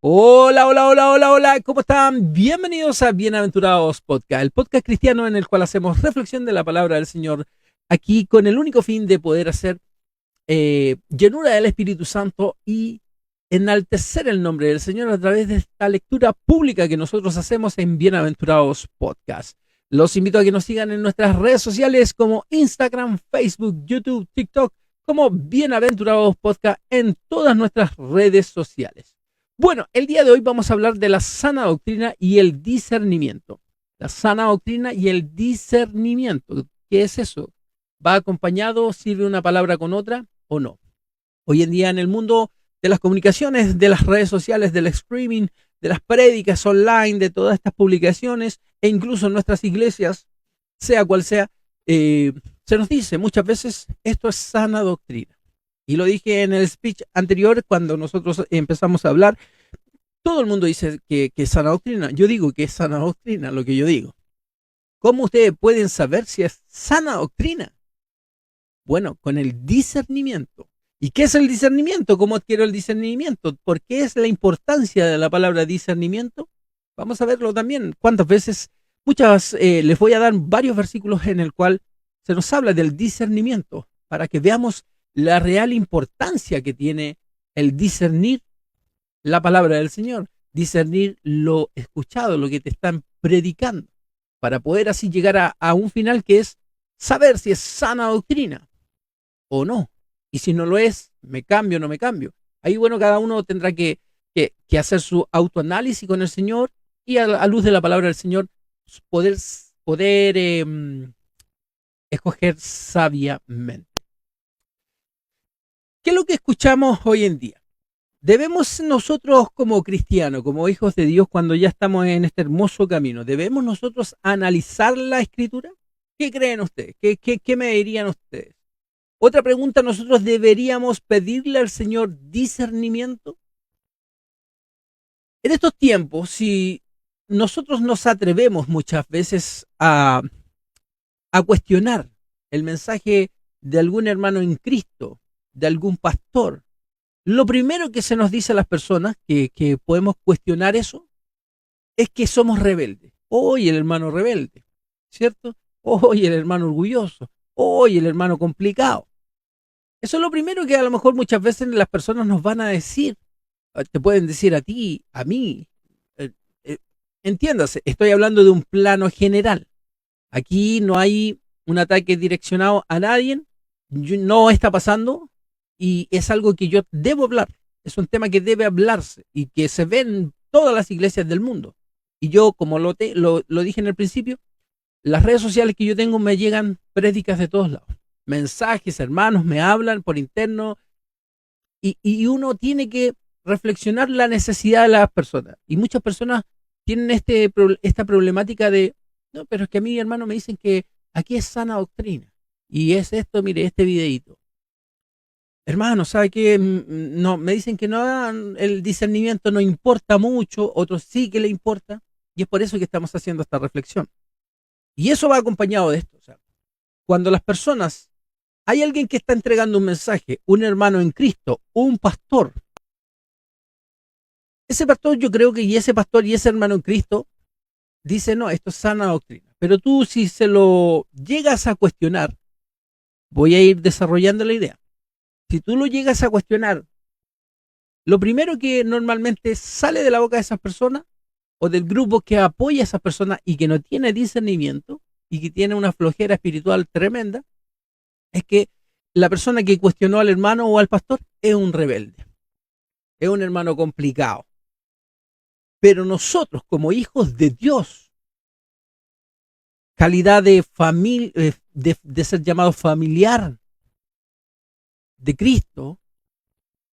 Hola, hola, hola, hola, hola, ¿cómo están? Bienvenidos a Bienaventurados Podcast, el podcast cristiano en el cual hacemos reflexión de la palabra del Señor, aquí con el único fin de poder hacer llenura del Espíritu Santo y enaltecer el nombre del Señor a través de esta lectura pública que nosotros hacemos en Bienaventurados Podcast. Los invito a que nos sigan en nuestras redes sociales como Instagram, Facebook, YouTube, TikTok, como Bienaventurados Podcast en todas nuestras redes sociales. Bueno, el día de hoy vamos a hablar de la sana doctrina y el discernimiento. La sana doctrina y el discernimiento. ¿Qué es eso? ¿Va acompañado? ¿Sirve una palabra con otra o no? Hoy en día en el mundo de las comunicaciones, de las redes sociales, del streaming, de las prédicas online, de todas estas publicaciones e incluso en nuestras iglesias, sea cual sea, se nos dice muchas veces esto es sana doctrina. Y lo dije en el speech anterior cuando nosotros empezamos a hablar. Todo el mundo dice que es sana doctrina. Yo digo que es sana doctrina lo que yo digo. ¿Cómo ustedes pueden saber si es sana doctrina? Bueno, con el discernimiento. ¿Y qué es el discernimiento? ¿Cómo adquiero el discernimiento? ¿Por qué es la importancia de la palabra discernimiento? Vamos a verlo también. ¿Cuántas veces? Les voy a dar varios versículos en el cual se nos habla del discernimiento para que veamos la real importancia que tiene el discernir la palabra del Señor, discernir lo escuchado, lo que te están predicando, para poder así llegar a un final que es saber si es sana doctrina o no. Y si no lo es, me cambio o no me cambio. Ahí, bueno, cada uno tendrá que hacer su autoanálisis con el Señor y a luz de la palabra del Señor poder escoger sabiamente. ¿Qué es lo que escuchamos hoy en día? Debemos nosotros como cristianos, como hijos de Dios, cuando ya estamos en este hermoso camino, ¿debemos nosotros analizar la escritura? ¿Qué creen ustedes? ¿Qué me dirían ustedes? Otra pregunta, ¿nosotros deberíamos pedirle al Señor discernimiento? En estos tiempos, si nosotros nos atrevemos muchas veces a cuestionar el mensaje de algún hermano en Cristo, de algún pastor, lo primero que se nos dice a las personas que podemos cuestionar eso es que somos rebeldes. Hoy el hermano rebelde, ¿cierto? Hoy el hermano orgulloso, hoy el hermano complicado. Eso es lo primero que a lo mejor muchas veces las personas nos van a decir. Te pueden decir a ti, a mí. Eh, eh, Entiéndase, estoy hablando de un plano general. Aquí no hay un ataque direccionado a nadie, no está pasando y es algo que yo debo hablar. Es un tema que debe hablarse y que se ve en todas las iglesias del mundo. Y yo, como lo dije en el principio, las redes sociales que yo tengo me llegan prédicas de todos lados. Mensajes, hermanos me hablan por interno y uno tiene que reflexionar la necesidad de las personas. Y muchas personas tienen esta problemática de, no, pero es que a mí, hermano, me dicen que aquí es sana doctrina. Y es esto, mire, este videito. Hermano, ¿sabe qué? No, me dicen que no, el discernimiento no importa mucho, otros sí que le importa. Y es por eso que estamos haciendo esta reflexión. Y eso va acompañado de esto. O sea, cuando las personas, hay alguien que está entregando un mensaje, un hermano en Cristo, un pastor. Ese pastor, yo creo que, y ese pastor y ese hermano en Cristo, dice, no, esto es sana doctrina. Pero tú, si se lo llegas a cuestionar, voy a ir desarrollando la idea. Si tú lo llegas a cuestionar, lo primero que normalmente sale de la boca de esas personas o del grupo que apoya a esas personas y que no tiene discernimiento y que tiene una flojera espiritual tremenda, es que la persona que cuestionó al hermano o al pastor es un rebelde, es un hermano complicado. Pero nosotros, como hijos de Dios, calidad de familia, de ser llamado familiar de Cristo,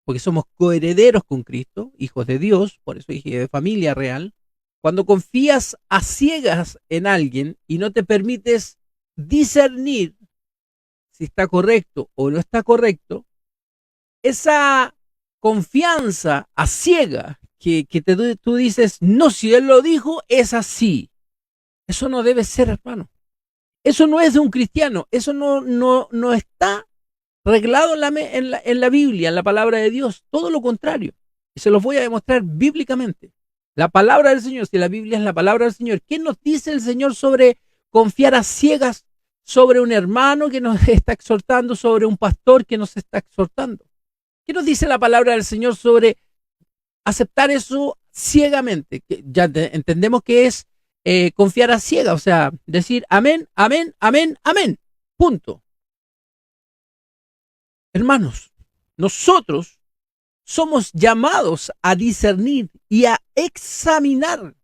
porque somos coherederos con Cristo, hijos de Dios, por eso dije de familia real. Cuando confías a ciegas en alguien y no te permites discernir si está correcto o no está correcto, esa confianza a ciega tú dices, no, si él lo dijo, es así. Eso no debe ser, hermano. Eso no es de un cristiano. Eso no está reglado en la Biblia, en la palabra de Dios. Todo lo contrario. Y se los voy a demostrar bíblicamente. La palabra del Señor, si la Biblia es la palabra del Señor, ¿qué nos dice el Señor sobre confiar a ciegas sobre un hermano que nos está exhortando, sobre un pastor que nos está exhortando? ¿Qué nos dice la palabra del Señor sobre aceptar eso ciegamente? Que ya entendemos que es confiar a ciegas, o sea, decir amén, amén, amén, amén. Punto. Hermanos, nosotros somos llamados a discernir y a examinar.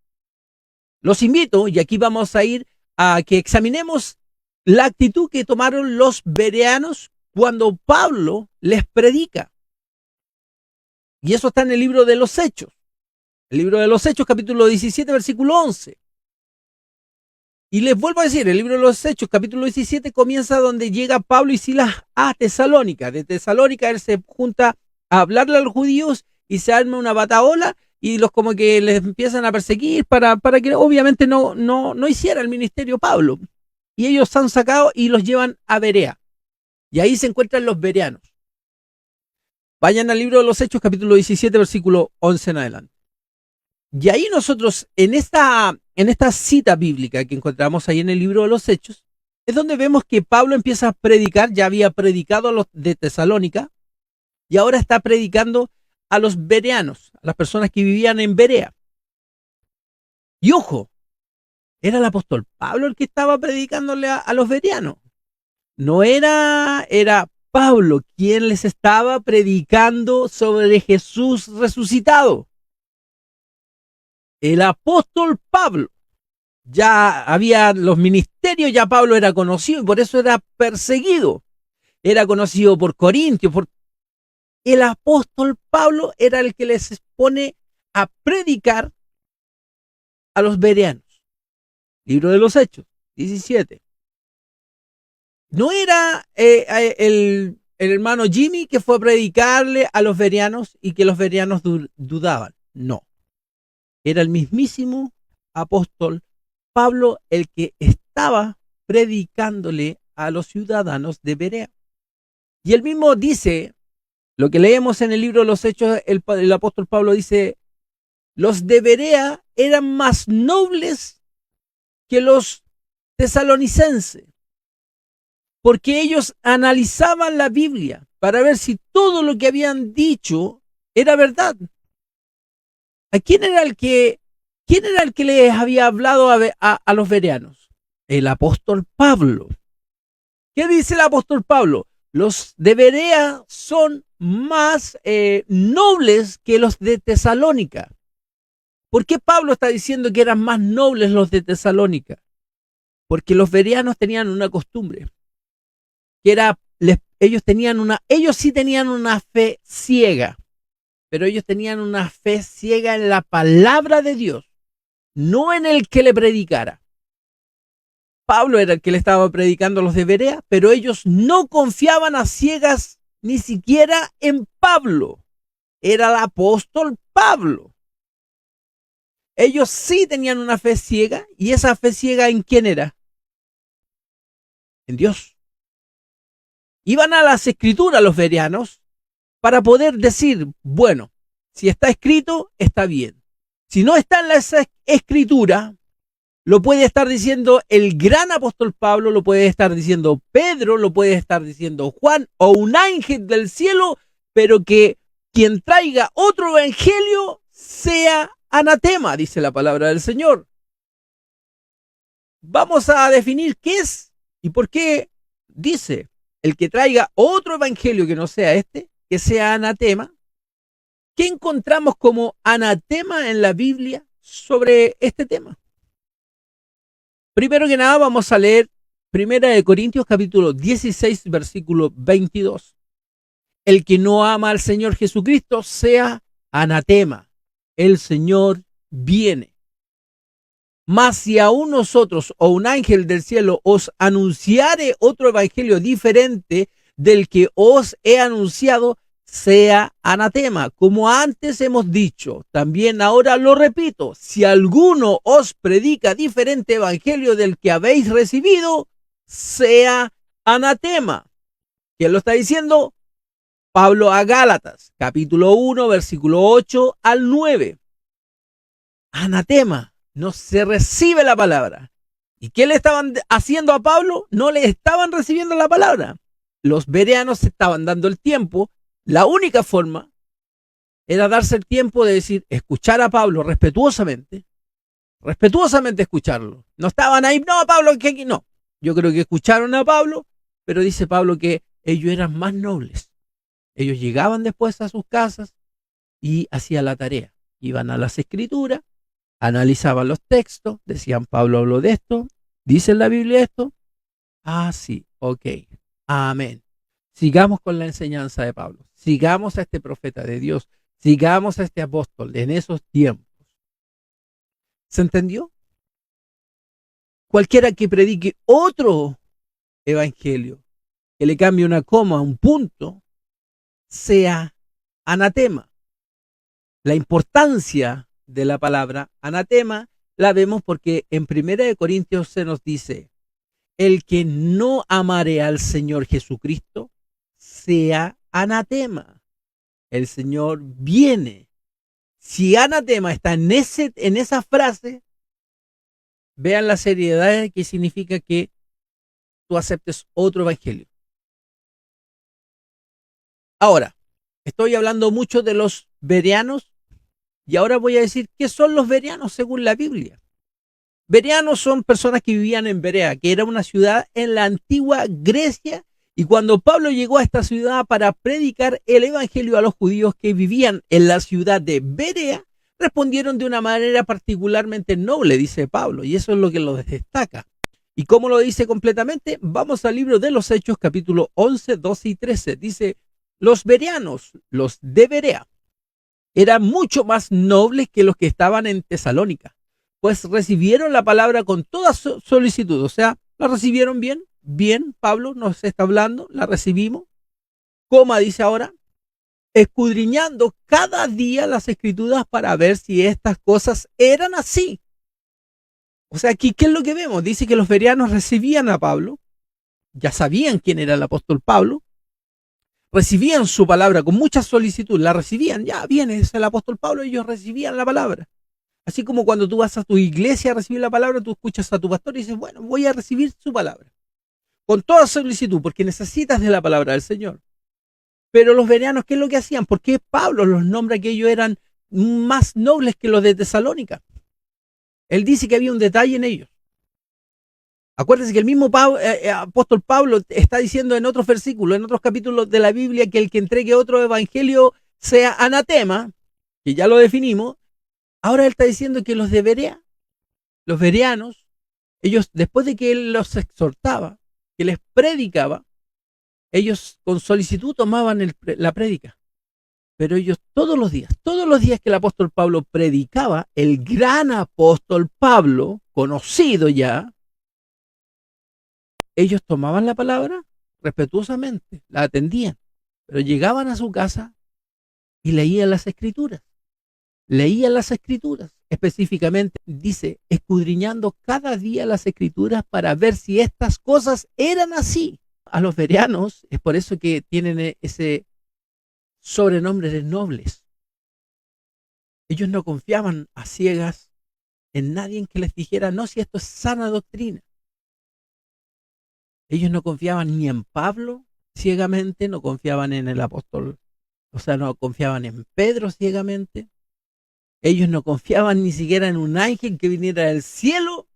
Los invito, y aquí vamos a ir a que examinemos la actitud que tomaron los bereanos cuando Pablo les predica. Y eso está en el libro de los Hechos. El libro de los Hechos, capítulo 17, versículo 11. Y les vuelvo a decir, el libro de los Hechos, capítulo 17, comienza donde llega Pablo y Silas a Tesalónica. De Tesalónica él se junta a hablarle a los judíos y se arma una batahola y los como que les empiezan a perseguir para que obviamente no hiciera el ministerio Pablo. Y ellos se han sacado y los llevan a Berea. Y ahí se encuentran los bereanos. Vayan al libro de los Hechos, capítulo 17, versículo 11 en adelante. Y ahí nosotros, en esta cita bíblica que encontramos ahí en el libro de los Hechos, es donde vemos que Pablo empieza a predicar. Ya había predicado a los de Tesalónica y ahora está predicando a los bereanos, a las personas que vivían en Berea. Y ojo, era el apóstol Pablo el que estaba predicándole a los bereanos. No era Pablo quien les estaba predicando sobre Jesús resucitado. El apóstol Pablo, ya había los ministerios, ya Pablo era conocido y por eso era perseguido. Era conocido por Corintios. El apóstol Pablo era el que les pone a predicar a los bereanos. Libro de los Hechos, 17. No era el hermano Jimmy que fue a predicarle a los bereanos y que los bereanos dudaban. No. Era el mismísimo apóstol Pablo el que estaba predicándole a los ciudadanos de Berea. Y él mismo dice, lo que leemos en el libro de los Hechos, el apóstol Pablo dice, los de Berea eran más nobles que los tesalonicenses, porque ellos analizaban la Biblia para ver si todo lo que habían dicho era verdad. ¿A quién era el que les había hablado a los bereanos? El apóstol Pablo. ¿Qué dice el apóstol Pablo? Los de Berea son más nobles que los de Tesalónica. ¿Por qué Pablo está diciendo que eran más nobles los de Tesalónica? Porque los bereanos tenían una costumbre, que era, ellos sí tenían una fe ciega, pero ellos tenían una fe ciega en la palabra de Dios, no en el que le predicara. Pablo era el que le estaba predicando a los de Berea, pero ellos no confiaban a ciegas ni siquiera en Pablo. Era el apóstol Pablo. Ellos sí tenían una fe ciega, y esa fe ciega ¿en quién era? En Dios. Iban a las escrituras los bereanos para poder decir, bueno, si está escrito, está bien. Si no está en la escritura, lo puede estar diciendo el gran apóstol Pablo, lo puede estar diciendo Pedro, lo puede estar diciendo Juan o un ángel del cielo, pero que quien traiga otro evangelio sea anatema, dice la palabra del Señor. Vamos a definir qué es y por qué dice el que traiga otro evangelio que no sea este, que sea anatema. ¿Qué encontramos como anatema en la Biblia sobre este tema? Primero que nada vamos a leer 1 Corintios capítulo 16 versículo 22. El que no ama al Señor Jesucristo sea anatema. El Señor viene. Mas si aún nosotros o un ángel del cielo os anunciare otro evangelio diferente del que os he anunciado, sea anatema. Como antes hemos dicho, también ahora lo repito, si alguno os predica diferente evangelio del que habéis recibido, sea anatema. ¿Quién lo está diciendo? Pablo a Gálatas, capítulo 1, versículo 8 al 9. Anatema, no se recibe la palabra. ¿Y qué le estaban haciendo a Pablo? No le estaban recibiendo la palabra. Los bereanos estaban dando el tiempo. La única forma era darse el tiempo de decir, escuchar a Pablo respetuosamente escucharlo. No estaban ahí, no, Pablo, que aquí no. Yo creo que escucharon a Pablo, pero dice Pablo que ellos eran más nobles. Ellos llegaban después a sus casas y hacían la tarea. Iban a las escrituras, analizaban los textos, decían, Pablo habló de esto, dice en la Biblia esto. Ah, sí, ok, amén. Sigamos con la enseñanza de Pablo. Sigamos a este profeta de Dios. Sigamos a este apóstol en esos tiempos. ¿Se entendió? Cualquiera que predique otro evangelio, que le cambie una coma, un punto, sea anatema. La importancia de la palabra anatema la vemos porque en 1 Corintios se nos dice, el que no amare al Señor Jesucristo, sea anatema. El Señor viene. Si anatema está en esa frase, vean la seriedad que significa que tú aceptes otro evangelio. Ahora, estoy hablando mucho de los bereanos y ahora voy a decir qué son los bereanos según la Biblia. Bereanos son personas que vivían en Berea, que era una ciudad en la antigua Grecia, y cuando Pablo llegó a esta ciudad para predicar el evangelio a los judíos que vivían en la ciudad de Berea, respondieron de una manera particularmente noble, dice Pablo, y eso es lo que lo destaca. ¿Y cómo lo dice completamente? Vamos al libro de los Hechos, capítulo 11, 12 y 13. Dice, los bereanos, los de Berea, eran mucho más nobles que los que estaban en Tesalónica, pues recibieron la palabra con toda solicitud, o sea, la recibieron bien, bien, Pablo nos está hablando, la recibimos, coma dice ahora, escudriñando cada día las escrituras para ver si estas cosas eran así. O sea, aquí, ¿qué es lo que vemos? Dice que los bereanos recibían a Pablo, ya sabían quién era el apóstol Pablo, recibían su palabra con mucha solicitud, la recibían, ya viene, es el apóstol Pablo, ellos recibían la palabra. Así como cuando tú vas a tu iglesia a recibir la palabra, tú escuchas a tu pastor y dices, bueno, voy a recibir su palabra. Con toda solicitud, porque necesitas de la palabra del Señor. Pero los bereanos, ¿qué es lo que hacían? ¿Por qué Pablo los nombra que ellos eran más nobles que los de Tesalónica? Él dice que había un detalle en ellos. Acuérdense que el mismo apóstol Pablo está diciendo en otros versículos, en otros capítulos de la Biblia, que el que entregue otro evangelio sea anatema, que ya lo definimos. Ahora él está diciendo que los de Berea, los bereanos, ellos, después de que él los exhortaba, que les predicaba, ellos con solicitud tomaban la prédica. Pero ellos todos los días que el apóstol Pablo predicaba, el gran apóstol Pablo, conocido ya, ellos tomaban la palabra respetuosamente, la atendían, pero llegaban a su casa y leían las escrituras. Leían las escrituras, específicamente dice, escudriñando cada día las escrituras para ver si estas cosas eran así. A los bereanos es por eso que tienen ese sobrenombre de nobles. Ellos no confiaban a ciegas en nadie que les dijera, no, si esto es sana doctrina. Ellos no confiaban ni en Pablo ciegamente, no confiaban en el apóstol, o sea, no confiaban en Pedro ciegamente. Ellos no confiaban ni siquiera en un ángel que viniera del cielo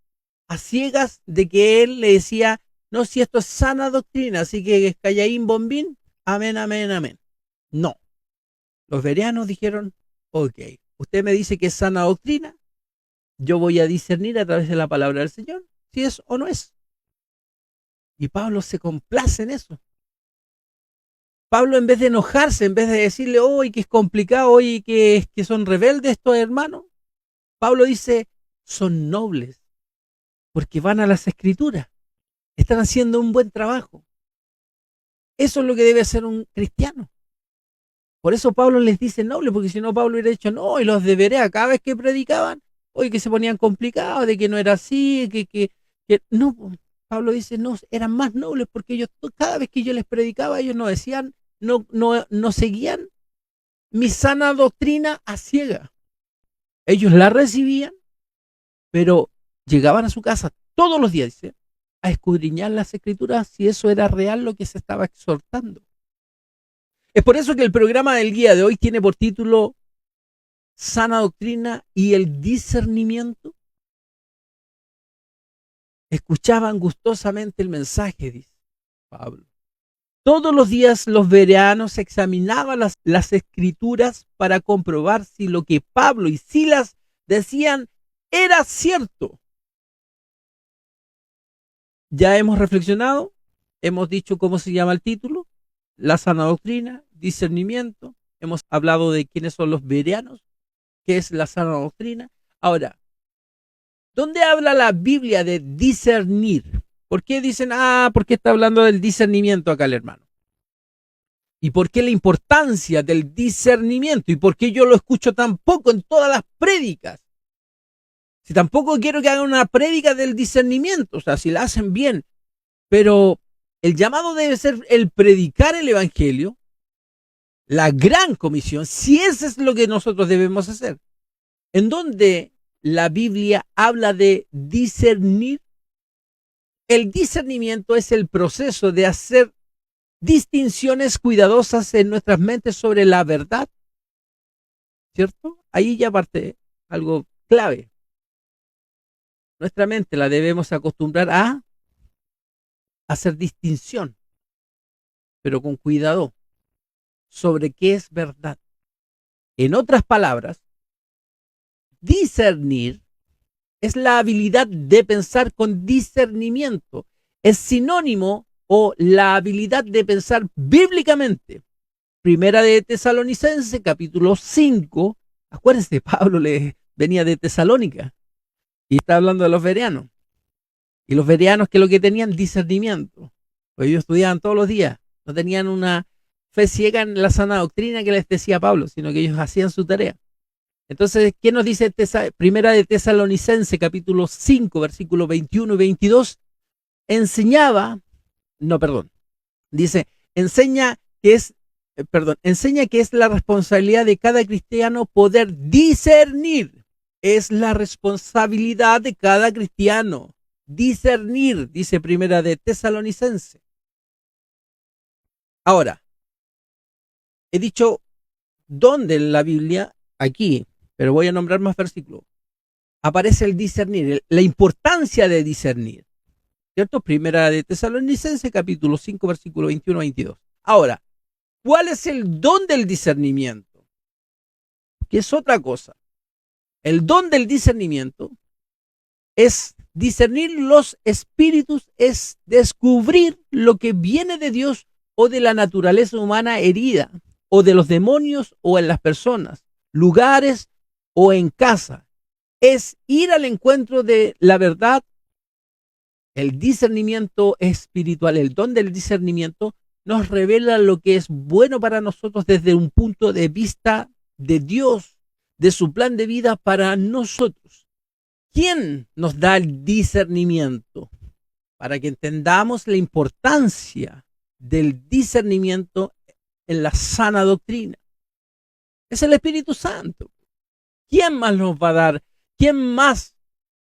a ciegas de que él le decía, no, si esto es sana doctrina, así que callaín bombín, amén, amén, amén. No. Los bereanos dijeron, ok, usted me dice que es sana doctrina, yo voy a discernir a través de la palabra del Señor si es o no es. Y Pablo se complace en eso. Pablo, en vez de enojarse, en vez de decirle, hoy que es complicado, hoy que son rebeldes estos hermanos, Pablo dice, son nobles, porque van a las escrituras, están haciendo un buen trabajo. Eso es lo que debe hacer un cristiano. Por eso Pablo les dice noble, porque si no Pablo hubiera dicho, no, y los de Berea, cada vez que predicaban, hoy que se ponían complicados, de que no era así, que no. Pablo dice, no, eran más nobles porque ellos, cada vez que yo les predicaba, ellos no decían, no seguían mi sana doctrina a ciega. Ellos la recibían, pero llegaban a su casa todos los días, dice, a escudriñar las escrituras si eso era real lo que se estaba exhortando. Es por eso que el programa del día de hoy tiene por título Sana doctrina y el discernimiento. Escuchaban gustosamente el mensaje, dice Pablo. Todos los días los bereanos examinaban las escrituras para comprobar si lo que Pablo y Silas decían era cierto. Ya hemos reflexionado, hemos dicho cómo se llama el título, la sana doctrina, discernimiento. Hemos hablado de quiénes son los bereanos, qué es la sana doctrina. Ahora, ¿dónde habla la Biblia de discernir? ¿Por qué dicen, por qué está hablando del discernimiento acá el hermano? ¿Y por qué la importancia del discernimiento? ¿Y por qué yo lo escucho tan poco en todas las prédicas? Si tampoco quiero que hagan una prédica del discernimiento, o sea, si la hacen bien, pero el llamado debe ser el predicar el evangelio, la gran comisión, si eso es lo que nosotros debemos hacer. En donde la Biblia habla de discernir, el discernimiento es el proceso de hacer distinciones cuidadosas en nuestras mentes sobre la verdad, ¿cierto? Ahí ya parte algo clave. Nuestra mente la debemos acostumbrar a hacer distinción, pero con cuidado, sobre qué es verdad. En otras palabras, discernir es la habilidad de pensar con discernimiento. Es sinónimo o la habilidad de pensar bíblicamente. Primera de Tesalonicenses, capítulo 5. Acuérdense, Pablo venía de Tesalónica y está hablando de los bereanos. Y los bereanos, que lo que tenían discernimiento, pues ellos estudiaban todos los días, no tenían una fe ciega en la sana doctrina que les decía Pablo, sino que ellos hacían su tarea. Entonces, ¿qué nos dice Primera de Tesalonicenses, capítulo 5, versículos 21 y 22? Dice, enseña que es la responsabilidad de cada cristiano poder discernir. Es la responsabilidad de cada cristiano discernir, dice Primera de Tesalonicenses. Ahora, he dicho dónde en la Biblia, aquí, pero voy a nombrar más versículos, aparece el discernir, la importancia de discernir, ¿cierto? Primera de Tesalonicenses, capítulo 5, versículo 21 a 22. Ahora, ¿cuál es el don del discernimiento? Que es otra cosa. El don del discernimiento es discernir los espíritus, es descubrir lo que viene de Dios o de la naturaleza humana herida, o de los demonios o en las personas, lugares o en casa. Es ir al encuentro de la verdad. El discernimiento espiritual, el don del discernimiento, nos revela lo que es bueno para nosotros desde un punto de vista de Dios, de su plan de vida para nosotros. ¿Quién nos da el discernimiento? Para que entendamos la importancia del discernimiento en la sana doctrina. Es el Espíritu Santo. ¿Quién más nos va a dar? ¿Quién más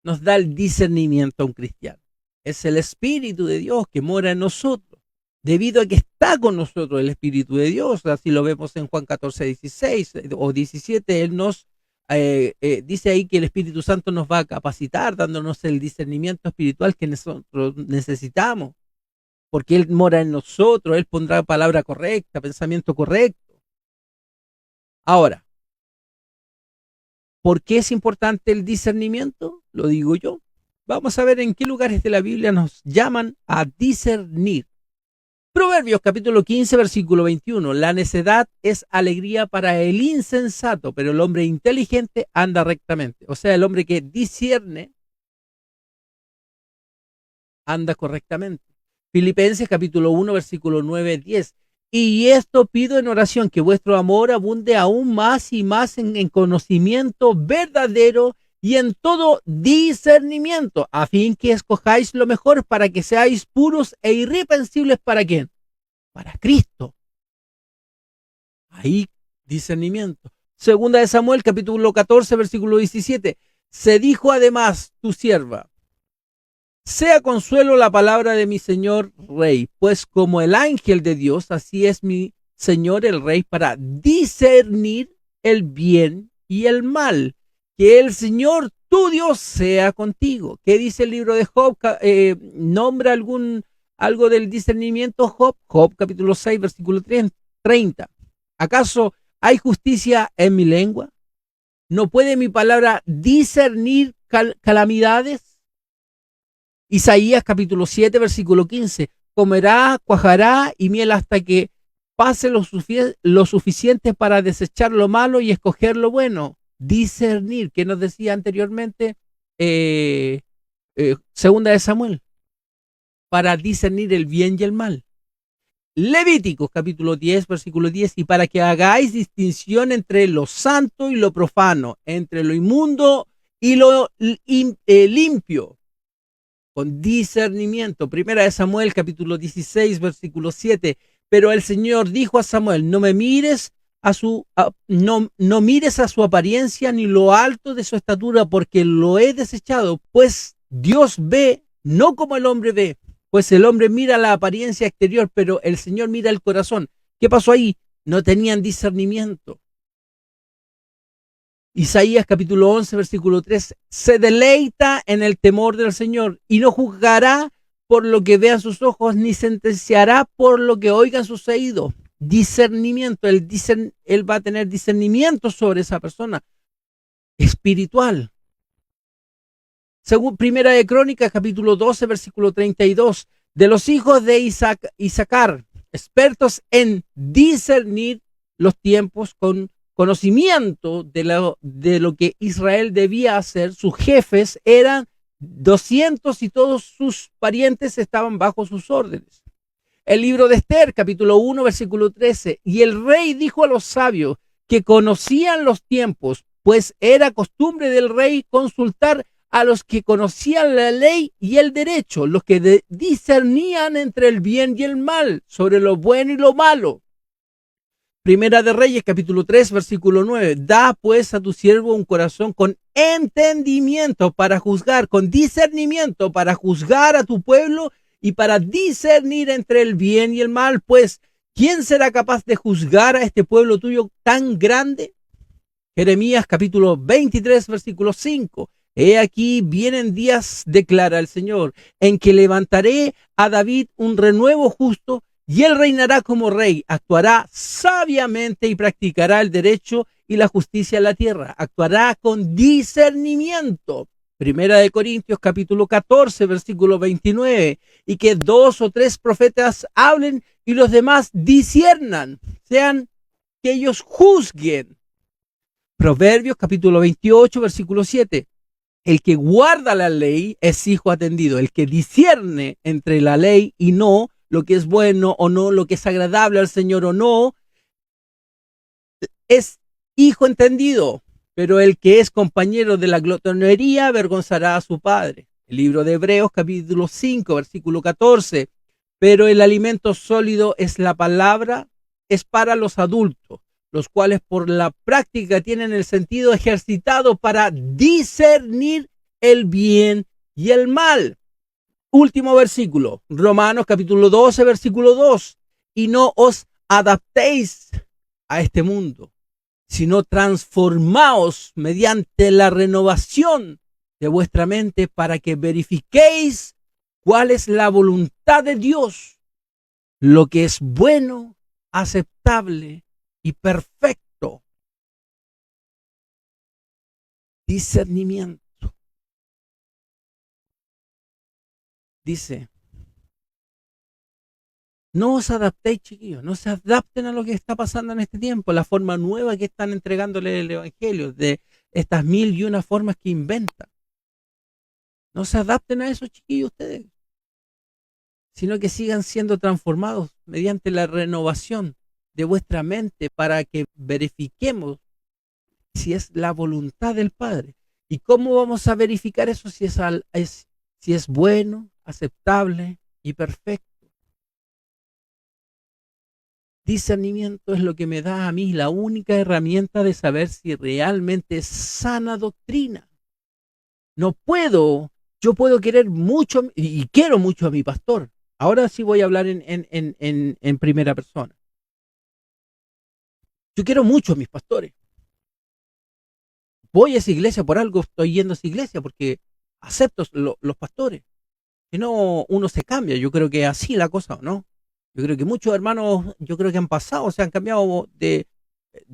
nos da el discernimiento a un cristiano? Es el Espíritu de Dios que mora en nosotros, debido a que está con nosotros el Espíritu de Dios. Así lo vemos en Juan 14, 16 o 17. Él nos dice ahí que el Espíritu Santo nos va a capacitar, dándonos el discernimiento espiritual que nosotros necesitamos, porque Él mora en nosotros, Él pondrá palabra correcta, pensamiento correcto. Ahora, ¿por qué es importante el discernimiento? Lo digo yo. Vamos a ver en qué lugares de la Biblia nos llaman a discernir. Proverbios capítulo 15, versículo 21. La necedad es alegría para el insensato, pero el hombre inteligente anda rectamente. O sea, el hombre que discierne anda correctamente. Filipenses capítulo 1, versículo 9, 10. Y esto pido en oración, que vuestro amor abunde aún más y más en conocimiento verdadero y en todo discernimiento, a fin que escojáis lo mejor para que seáis puros e irreprensibles. ¿Para quién? Para Cristo. Ahí, discernimiento. Segunda de Samuel, capítulo 14, versículo 17. Se dijo además tu sierva: sea consuelo la palabra de mi señor rey, pues como el ángel de Dios, así es mi señor el rey para discernir el bien y el mal. Que el Señor tu Dios sea contigo. ¿Qué dice el libro de Job? ¿Nombra algo del discernimiento Job? Job capítulo 6, versículo 30. ¿Acaso hay justicia en mi lengua? ¿No puede mi palabra discernir calamidades? Isaías capítulo 7, versículo 15. Comerá, cuajará y miel hasta que pase lo suficiente para desechar lo malo y escoger lo bueno. Discernir, que nos decía anteriormente segunda de Samuel, para discernir el bien y el mal. Levíticos capítulo 10, versículo 10, y para que hagáis distinción entre lo santo y lo profano, entre lo inmundo y lo limpio, con discernimiento. Primera de Samuel capítulo 16, versículo 7, pero el Señor dijo a Samuel: no mires a su apariencia ni lo alto de su estatura, porque lo he desechado, pues Dios ve no como el hombre ve, pues el hombre mira la apariencia exterior, pero el Señor mira el corazón. ¿Qué pasó ahí? No tenían discernimiento. Isaías capítulo 11, versículo 3, se deleita en el temor del Señor y no juzgará por lo que vean sus ojos, ni sentenciará por lo que oigan sus oídos. Discernimiento, él va a tener discernimiento sobre esa persona, espiritual. Según Primera de Crónicas, capítulo 12, versículo 32, de los hijos de Isaacar, expertos en discernir los tiempos con conocimiento de lo que Israel debía hacer. Sus jefes eran 200 y todos sus parientes estaban bajo sus órdenes. El libro de Esther, capítulo 1, versículo 13, y el rey dijo a los sabios que conocían los tiempos, pues era costumbre del rey consultar a los que conocían la ley y el derecho, los que discernían entre el bien y el mal, sobre lo bueno y lo malo. Primera de Reyes, capítulo 3, versículo 9. Da pues a tu siervo un corazón con entendimiento para juzgar, con discernimiento para juzgar a tu pueblo y para discernir entre el bien y el mal, pues ¿quién será capaz de juzgar a este pueblo tuyo tan grande? Jeremías capítulo 23, versículo 5. He aquí vienen días, declara el Señor, en que levantaré a David un renuevo justo, y él reinará como rey, actuará sabiamente y practicará el derecho y la justicia en la tierra, actuará con discernimiento. Primera de Corintios capítulo 14, versículo 29, y que 2 o 3 profetas hablen y los demás disciernan, sean que ellos juzguen. Proverbios capítulo 28, versículo 7. El que guarda la ley es hijo atendido. El que discierne entre la ley y no, lo que es bueno o no, lo que es agradable al Señor o no, es hijo entendido. Pero el que es compañero de la glotonería avergonzará a su padre. El libro de Hebreos capítulo 5, versículo 14. Pero el alimento sólido es la palabra, es para los adultos, los cuales por la práctica tienen el sentido ejercitado para discernir el bien y el mal. Último versículo, Romanos capítulo 12, versículo 2. Y no os adaptéis a este mundo, sino transformaos mediante la renovación de vuestra mente para que verifiquéis cuál es la voluntad de Dios, lo que es bueno, aceptable y perfecto. Discernimiento. Dice, no os adaptéis, chiquillos, no se adapten a lo que está pasando en este tiempo, la forma nueva que están entregándole el evangelio, de estas 1001 formas que inventan. No se adapten a eso, chiquillos, ustedes, sino que sigan siendo transformados mediante la renovación de vuestra mente para que verifiquemos si es la voluntad del Padre. ¿Y cómo vamos a verificar eso si es bueno, aceptable y perfecto? discernimiento es lo que me da a mí la única herramienta de saber si realmente es sana doctrina. No puedo, yo puedo querer mucho y quiero mucho a mi pastor. Ahora sí voy a hablar en primera persona. Yo quiero mucho a mis pastores. Voy a esa iglesia por algo, estoy yendo a esa iglesia porque acepto los pastores. Si no, uno se cambia. Yo creo que así la cosa, ¿no? Yo creo que muchos hermanos, yo creo que han pasado, se han cambiado de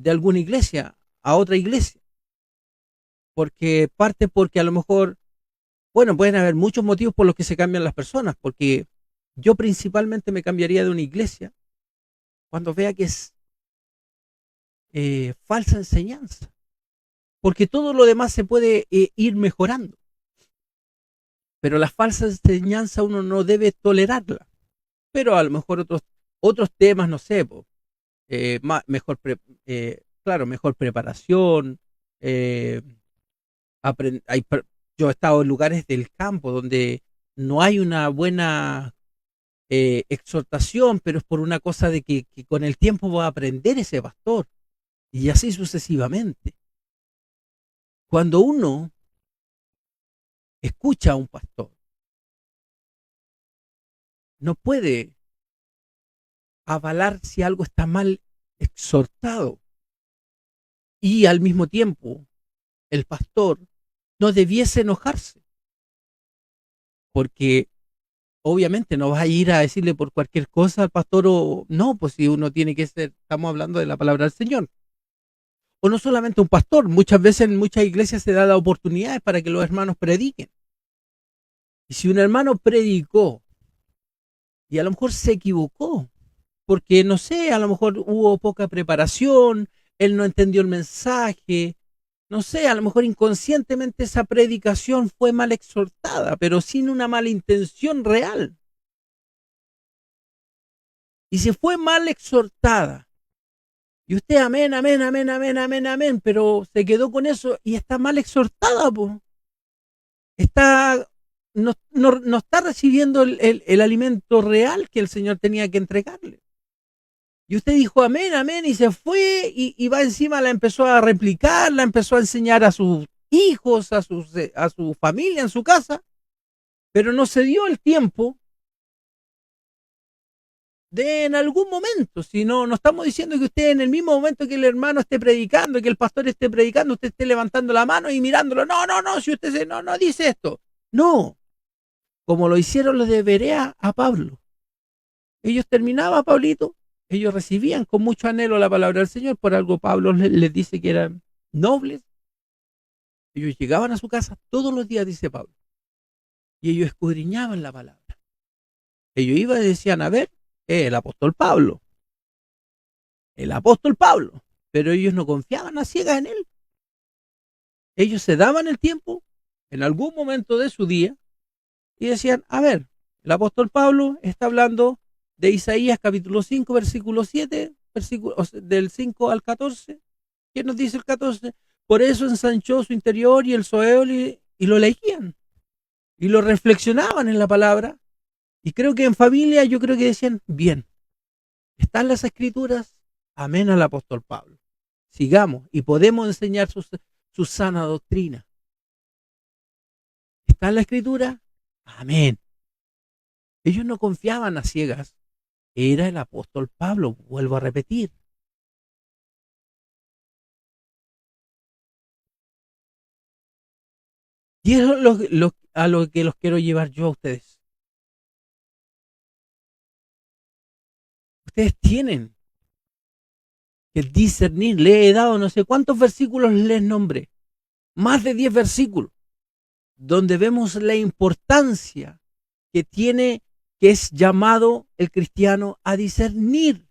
alguna iglesia a otra iglesia. Porque parte porque a lo mejor, bueno, pueden haber muchos motivos por los que se cambian las personas. Porque yo principalmente me cambiaría de una iglesia cuando vea que es falsa enseñanza. Porque todo lo demás se puede ir mejorando. Pero la falsa enseñanza uno no debe tolerarla. Pero a lo mejor otros temas, no sé, mejor, claro, mejor preparación. eh, yo he estado en lugares del campo donde no hay una buena exhortación, pero es por una cosa de que con el tiempo va a aprender ese pastor y así sucesivamente. Cuando uno escucha a un pastor, no puede avalar si algo está mal exhortado y al mismo tiempo el pastor no debiese enojarse, porque obviamente no vas a ir a decirle por cualquier cosa al pastor o no, pues si uno tiene que ser, estamos hablando de la palabra del Señor. O no solamente un pastor, muchas veces en muchas iglesias se da la oportunidad para que los hermanos prediquen. Y si un hermano predicó y a lo mejor se equivocó, porque no sé, a lo mejor hubo poca preparación, él no entendió el mensaje, no sé, a lo mejor inconscientemente esa predicación fue mal exhortada, pero sin una mala intención real. Y si fue mal exhortada, y usted amén, amén, amén, amén, amén, amén, pero se quedó con eso y está mal exhortada, pues. Está, no está recibiendo el alimento real que el Señor tenía que entregarle. Y usted dijo amén, amén, y se fue, y va encima, la empezó a replicar, la empezó a enseñar a sus hijos, a su familia en su casa, pero no se dio el tiempo de en algún momento, si no, no estamos diciendo que usted en el mismo momento que el hermano esté predicando, que el pastor esté predicando, usted esté levantando la mano y mirándolo, no, no, no, si usted no dice esto, no, como lo hicieron los de Berea a Pablo. Ellos terminaban, Pablito, ellos recibían con mucho anhelo la palabra del Señor, por algo Pablo les dice que eran nobles, ellos llegaban a su casa todos los días, dice Pablo, y ellos escudriñaban la palabra. Ellos iban y decían, a ver, el apóstol Pablo, pero ellos no confiaban a ciegas en él. Ellos se daban el tiempo en algún momento de su día y decían, a ver, el apóstol Pablo está hablando de Isaías capítulo 5, versículo 7, del 5 al 14. ¿Qué nos dice el 14? Por eso ensanchó su interior y el Zoel y lo leían y lo reflexionaban en la palabra. Y creo que en familia yo creo que decían, bien, están las escrituras, amén al apóstol Pablo. Sigamos y podemos enseñar su sana doctrina. ¿Está en la escritura? Amén. Ellos no confiaban a ciegas. Era el apóstol Pablo, vuelvo a repetir. Y eso es a lo que los quiero llevar yo a ustedes. Ustedes tienen que discernir. Le he dado no sé cuántos versículos les nombré. Más de 10 versículos. Donde vemos la importancia que tiene, que es llamado el cristiano a discernir,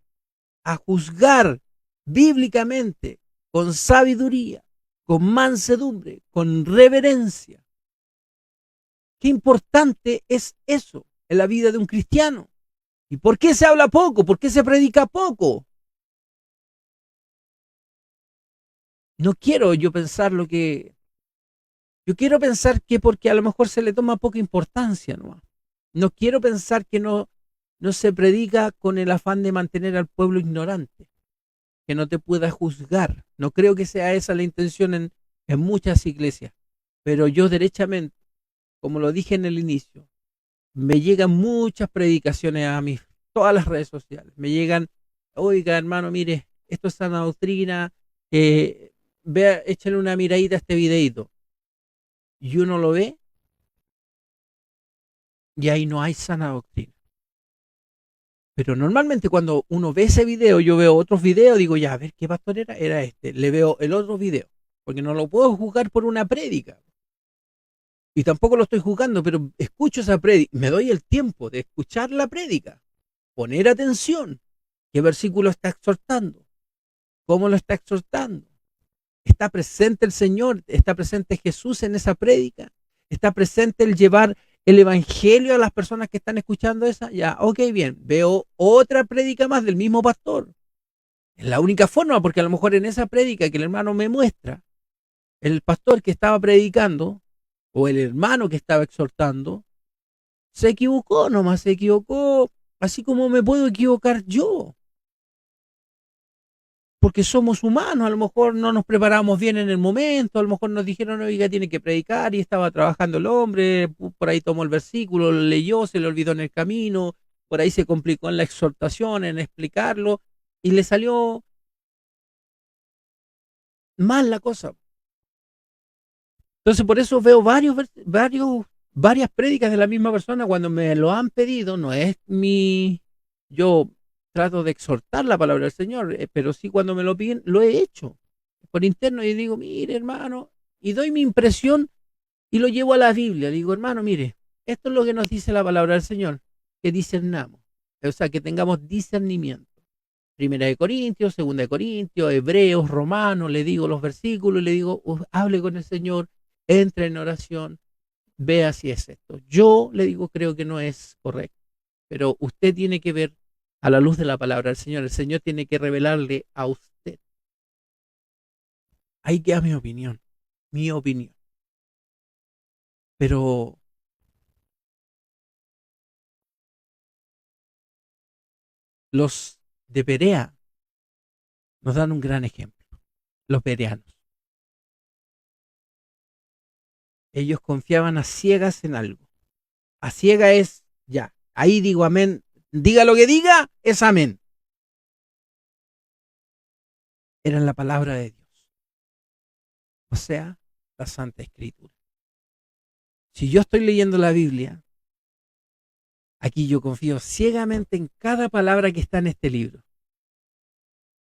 a juzgar bíblicamente, con sabiduría, con mansedumbre, con reverencia. Qué importante es eso en la vida de un cristiano. ¿Y por qué se habla poco? ¿Por qué se predica poco? No quiero yo pensar lo que... Yo quiero pensar que porque a lo mejor se le toma poca importancia, ¿no? No quiero pensar que no se predica con el afán de mantener al pueblo ignorante, que no te pueda juzgar. No creo que sea esa la intención en muchas iglesias, pero yo derechamente, como lo dije en el inicio, me llegan muchas predicaciones a mis, todas las redes sociales, me llegan, oiga hermano, mire, esto es sana doctrina, vea, échale una miradita a este videito, y uno lo ve, y ahí no hay sana doctrina. Pero normalmente cuando uno ve ese video, yo veo otros videos, digo, ya, a ver, ¿qué pastor era? Era este. Le veo el otro video, porque no lo puedo juzgar por una prédica. Y tampoco lo estoy juzgando, pero escucho esa prédica, me doy el tiempo de escuchar la prédica, poner atención, qué versículo está exhortando, cómo lo está exhortando. Está presente el Señor, está presente Jesús en esa prédica, está presente el llevar el evangelio a las personas que están escuchando esa. Ya, ok, bien, veo otra prédica más del mismo pastor. Es la única forma, porque a lo mejor en esa prédica que el hermano me muestra, el pastor que estaba predicando o el hermano que estaba exhortando, se equivocó nomás, se equivocó, así como me puedo equivocar yo. Porque somos humanos, a lo mejor no nos preparamos bien en el momento, a lo mejor nos dijeron, oiga, tiene que predicar y estaba trabajando el hombre, por ahí tomó el versículo, lo leyó, se le olvidó en el camino, por ahí se complicó en la exhortación, en explicarlo, y le salió mal la cosa. Entonces por eso veo varias prédicas de la misma persona cuando me lo han pedido, no es yo trato de exhortar la palabra del Señor, pero sí cuando me lo piden, lo he hecho por interno y digo, mire hermano, y doy mi impresión y lo llevo a la Biblia, digo, hermano, mire, esto es lo que nos dice la palabra del Señor, que discernamos, o sea, que tengamos discernimiento. Primera de Corintios, Segunda de Corintios, Hebreos, Romanos, le digo los versículos, le digo, hable con el Señor, entre en oración, vea si es esto. Yo le digo, creo que no es correcto, pero usted tiene que ver a la luz de la palabra del Señor. El Señor tiene que revelarle a usted. Ahí queda mi opinión, mi opinión. Pero los de Perea nos dan un gran ejemplo, los bereanos. Ellos confiaban a ciegas en algo. A ciega es ya. Ahí digo amén. Diga lo que diga, es amén. Era la palabra de Dios. O sea, la Santa Escritura. Si yo estoy leyendo la Biblia, aquí yo confío ciegamente en cada palabra que está en este libro.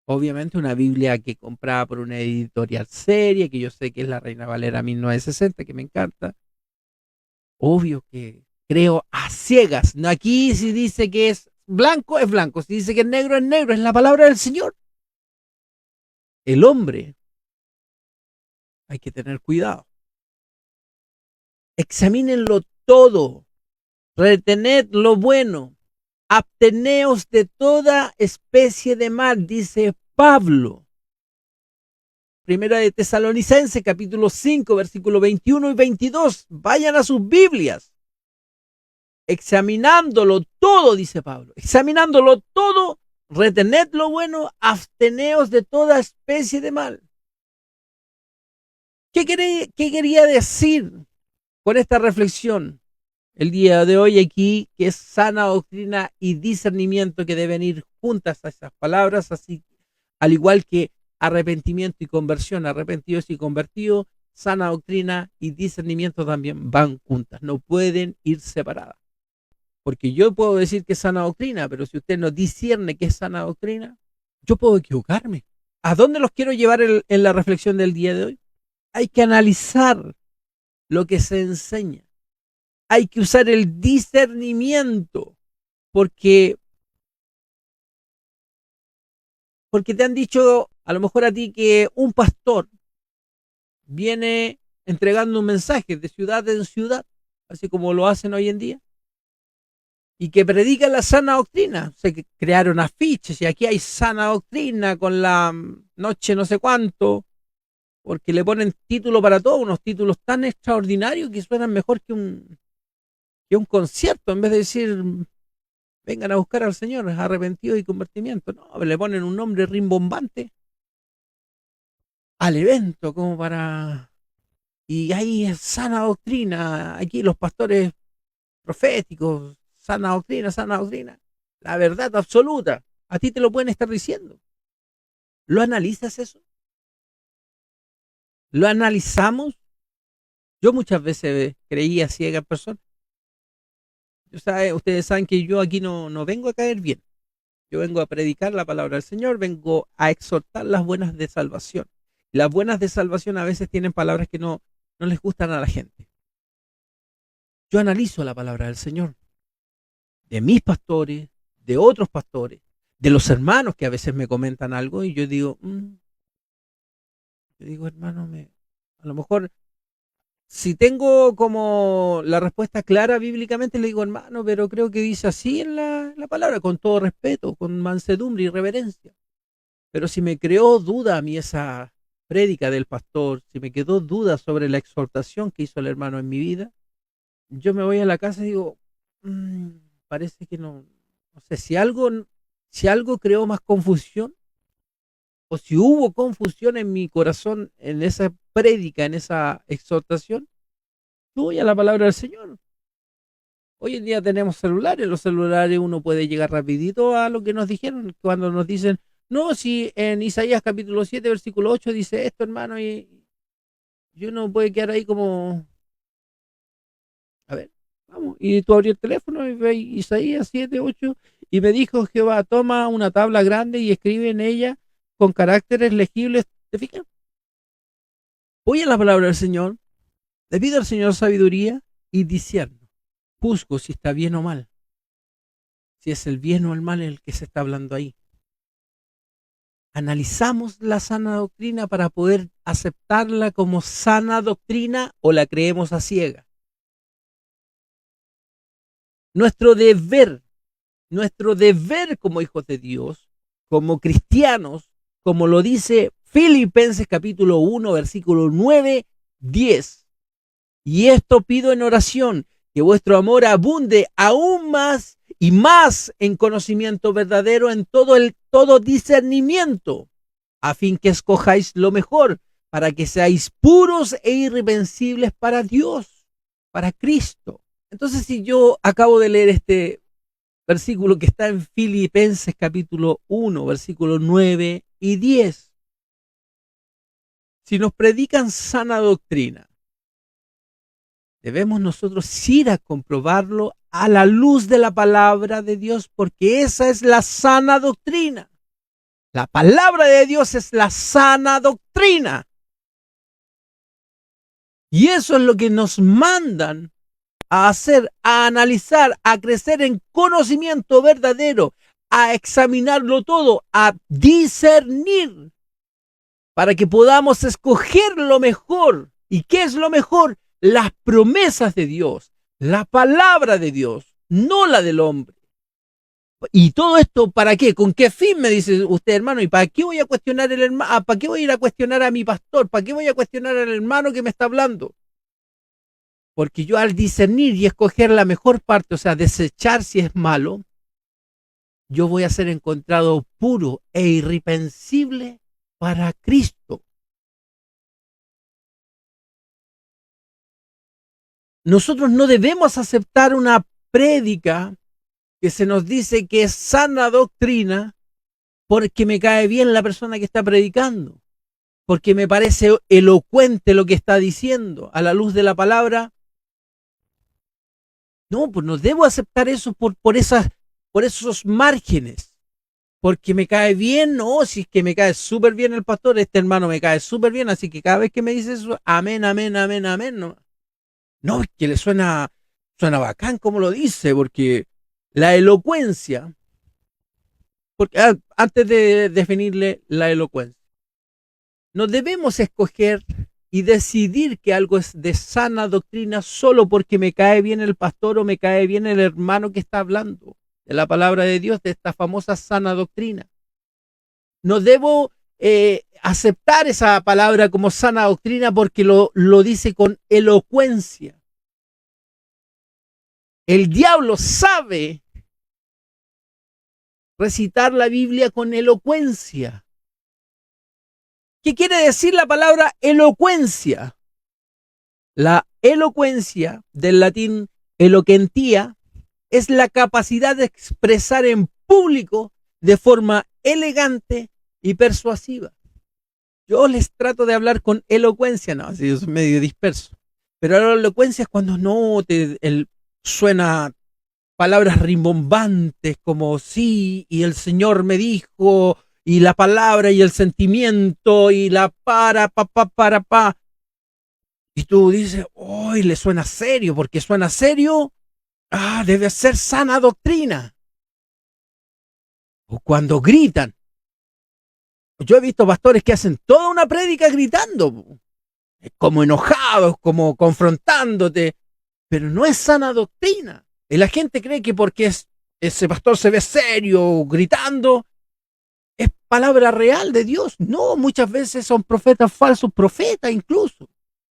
Obviamente una Biblia que compraba por una editorial seria, que yo sé que es la Reina Valera 1960, que me encanta. Obvio que creo a ciegas. No, aquí si dice que es blanco, es blanco. Si dice que es negro, es negro. Es la palabra del Señor. El hombre, hay que tener cuidado. Examínenlo todo. Retened lo bueno. Absteneos de toda especie de mal, dice Pablo. Primera de Tesalonicenses, capítulo 5, versículo 21 y 22. Vayan a sus Biblias. Examinándolo todo, dice Pablo. Examinándolo todo, retened lo bueno, absteneos de toda especie de mal. ¿Qué quería decir con esta reflexión el día de hoy aquí, que es sana doctrina y discernimiento que deben ir juntas a esas palabras, así al igual que arrepentimiento y conversión, arrepentidos y convertidos, sana doctrina y discernimiento también van juntas, no pueden ir separadas. Porque yo puedo decir que es sana doctrina, pero si usted no discierne que es sana doctrina, yo puedo equivocarme. ¿A dónde los quiero llevar en la reflexión del día de hoy? Hay que analizar lo que se enseña. Hay que usar el discernimiento, porque te han dicho a lo mejor a ti que un pastor viene entregando un mensaje de ciudad en ciudad, así como lo hacen hoy en día, y que predica la sana doctrina. O sea, que crearon afiches y aquí hay sana doctrina con la noche no sé cuánto, porque le ponen título para todo, unos títulos tan extraordinarios que suenan mejor que un concierto, en vez de decir vengan a buscar al Señor, arrepentido y convertimiento. No, le ponen un nombre rimbombante al evento como para... Y ahí es sana doctrina, aquí los pastores proféticos, sana doctrina, sana doctrina. La verdad absoluta, a ti te lo pueden estar diciendo. ¿Lo analizas eso? ¿Lo analizamos? Yo muchas veces creía ciega persona. Ustedes saben que yo aquí no vengo a caer bien. Yo vengo a predicar la palabra del Señor, vengo a exhortar las buenas de salvación. Las buenas de salvación a veces tienen palabras que no les gustan a la gente. Yo analizo la palabra del Señor, de mis pastores, de otros pastores, de los hermanos que a veces me comentan algo y yo digo, hermano, a lo mejor si tengo como la respuesta clara bíblicamente, le digo, hermano, pero creo que dice así en la palabra, con todo respeto, con mansedumbre y reverencia. Pero si me creó duda a mí esa prédica del pastor, si me quedó duda sobre la exhortación que hizo el hermano en mi vida, yo me voy a la casa y digo, parece que no sé, si algo creó más confusión, o si hubo confusión en mi corazón en esa prédica, en esa exhortación, yo voy a la palabra del Señor. Hoy en día tenemos celulares, los celulares uno puede llegar rapidito a lo que nos dijeron cuando nos dicen, no, si en Isaías capítulo 7 versículo 8 dice esto, hermano, y uno puede quedar ahí como, a ver, vamos, y tú abrí el teléfono y ve Isaías 7 8 y me dijo Jehová, toma una tabla grande y escribe en ella con caracteres legibles, ¿te fijas? Voy a la palabra del Señor, le pido al Señor sabiduría y discierno, juzgo si está bien o mal, si es el bien o el mal el que se está hablando ahí. Analizamos la sana doctrina para poder aceptarla como sana doctrina o la creemos a ciega. Nuestro deber como hijos de Dios, como cristianos, como lo dice Filipenses capítulo 1, versículo 9, 10. Y esto pido en oración, que vuestro amor abunde aún más y más en conocimiento verdadero, en todo discernimiento, a fin que escojáis lo mejor, para que seáis puros e irreprensibles para Dios, para Cristo. Entonces, si yo acabo de leer este versículo que está en Filipenses capítulo 1, versículo 9 y 10, si nos predican sana doctrina, debemos nosotros ir a comprobarlo a la luz de la palabra de Dios, porque esa es la sana doctrina. La palabra de Dios es la sana doctrina. Y eso es lo que nos mandan a hacer, a analizar, a crecer en conocimiento verdadero, a examinarlo todo, a discernir, para que podamos escoger lo mejor. ¿Y qué es lo mejor? Las promesas de Dios, la palabra de Dios, no la del hombre. ¿Y todo esto para qué? ¿Con qué fin me dice usted, hermano? ¿Y para qué voy a cuestionar el hermano? ¿Para qué voy a ir a cuestionar a mi pastor? ¿Para qué voy a cuestionar al hermano que me está hablando? Porque yo al discernir y escoger la mejor parte, o sea, desechar si es malo, yo voy a ser encontrado puro e irreprensible para Cristo. Nosotros no debemos aceptar una prédica que se nos dice que es sana doctrina porque me cae bien la persona que está predicando, porque me parece elocuente lo que está diciendo a la luz de la palabra. No, pues no debo aceptar eso por esos márgenes, porque me cae bien. No, si es que me cae súper bien el pastor, este hermano me cae súper bien, así que cada vez que me dice eso, amén, amén, amén, amén. No, es que le suena bacán como lo dice, porque la elocuencia, porque antes de definirle la elocuencia, no debemos escoger y decidir que algo es de sana doctrina solo porque me cae bien el pastor o me cae bien el hermano que está hablando de la palabra de Dios, de esta famosa sana doctrina. No debo aceptar esa palabra como sana doctrina porque lo dice con elocuencia. El diablo sabe recitar la Biblia con elocuencia. ¿Qué quiere decir la palabra elocuencia? La elocuencia, del latín eloquentia, es la capacidad de expresar en público de forma elegante y persuasiva. Yo les trato de hablar con elocuencia, no, así es medio disperso. Pero la elocuencia es cuando no suena palabras rimbombantes como sí, y el Señor me dijo, y la palabra y el sentimiento, y la para. Y tú dices, ¡ay, le suena serio! Porque suena serio, debe ser sana doctrina. O cuando gritan. Yo he visto pastores que hacen toda una prédica gritando, como enojados, como confrontándote, pero no es sana doctrina. Y la gente cree que porque ese pastor se ve serio, gritando, es palabra real de Dios. No, muchas veces son profetas falsos, profetas incluso.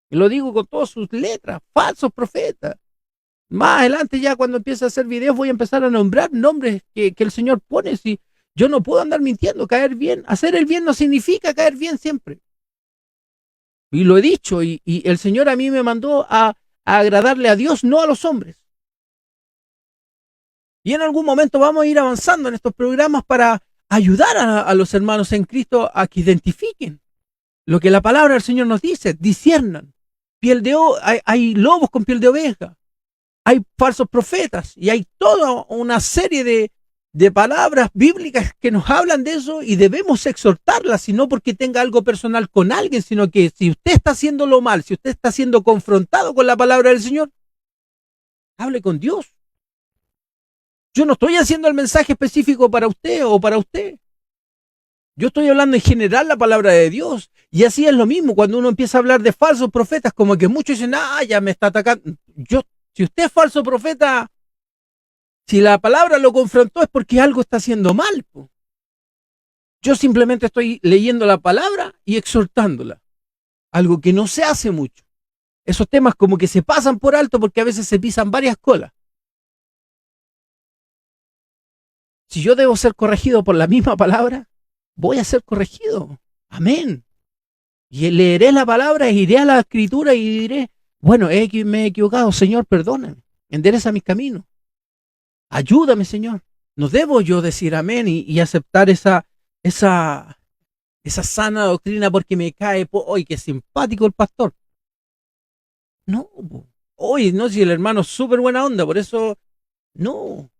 Y lo digo con todas sus letras, falsos profetas. Más adelante ya cuando empiece a hacer videos voy a empezar a nombrar nombres que el Señor pone. Si yo no puedo andar mintiendo, caer bien. Hacer el bien no significa caer bien siempre. Y lo he dicho, y el Señor a mí me mandó a agradarle a Dios, no a los hombres. Y en algún momento vamos a ir avanzando en estos programas para ayudar a los hermanos en Cristo a que identifiquen lo que la palabra del Señor nos dice, disciernan. Hay lobos con piel de oveja, hay falsos profetas y hay toda una serie de palabras bíblicas que nos hablan de eso y debemos exhortarlas, y no porque tenga algo personal con alguien, sino que si usted está haciéndolo mal, si usted está siendo confrontado con la palabra del Señor, hable con Dios. Yo no estoy haciendo el mensaje específico para usted o para usted. Yo estoy hablando en general la palabra de Dios. Y así es lo mismo cuando uno empieza a hablar de falsos profetas, como que muchos dicen, ya me está atacando. Si usted es falso profeta, si la palabra lo confrontó es porque algo está haciendo mal. Yo simplemente estoy leyendo la palabra y exhortándola. Algo que no se hace mucho. Esos temas como que se pasan por alto porque a veces se pisan varias colas. Si yo debo ser corregido por la misma palabra, voy a ser corregido. Amén. Y leeré la palabra, iré a la escritura y diré, bueno, me he equivocado, Señor, perdóname, endereza mis caminos. Ayúdame, Señor. No debo yo decir amén y aceptar esa, esa sana doctrina porque me cae, hoy qué simpático el pastor. No, hoy no, si el hermano es súper buena onda, por eso, no,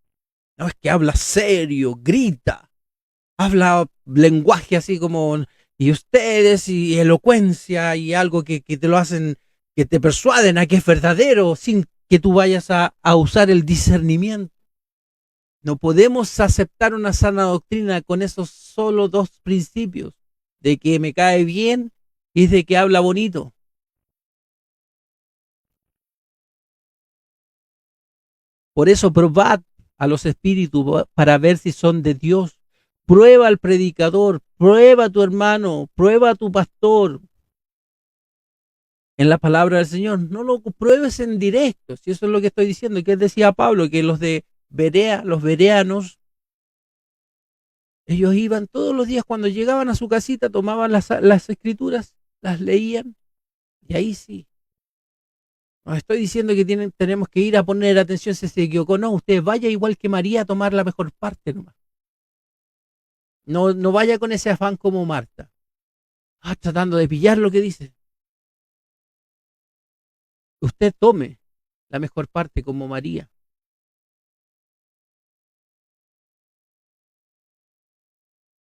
es que habla serio, grita, habla lenguaje así como, y ustedes, y elocuencia, y algo que te lo hacen, que te persuaden a que es verdadero, sin que tú vayas a usar el discernimiento. No podemos aceptar una sana doctrina con esos solo dos principios, de que me cae bien y de que habla bonito. Por eso probad a los espíritus para ver si son de Dios. Prueba al predicador, prueba a tu hermano, prueba a tu pastor en la palabra del Señor. No lo pruebes en directo, si eso es lo que estoy diciendo. Que decía Pablo, que los de Berea, los bereanos, ellos iban todos los días cuando llegaban a su casita, tomaban las escrituras, las leían, y ahí sí. No estoy diciendo que tenemos que ir a poner atención si se equivocó. No, usted vaya igual que María a tomar la mejor parte nomás. No, no vaya con ese afán como Marta. Tratando de pillar lo que dice. Usted tome la mejor parte como María.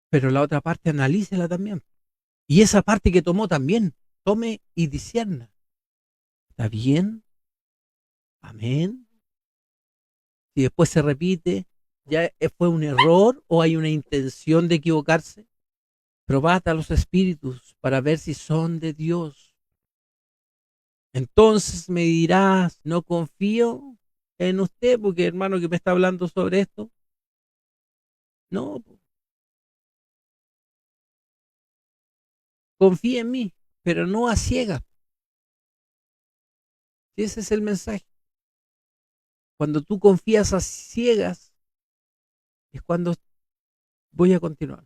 Pero la otra parte analícela también. Y esa parte que tomó también, tome y discierna. ¿Está bien? Amén. Si después se repite, ¿ya fue un error o hay una intención de equivocarse? Probad a los espíritus para ver si son de Dios. Entonces me dirás, no confío en usted, porque hermano que me está hablando sobre esto. No, confía en mí, pero no a ciegas. Ese es el mensaje. Cuando tú confías a ciegas, es cuando Voy a continuar.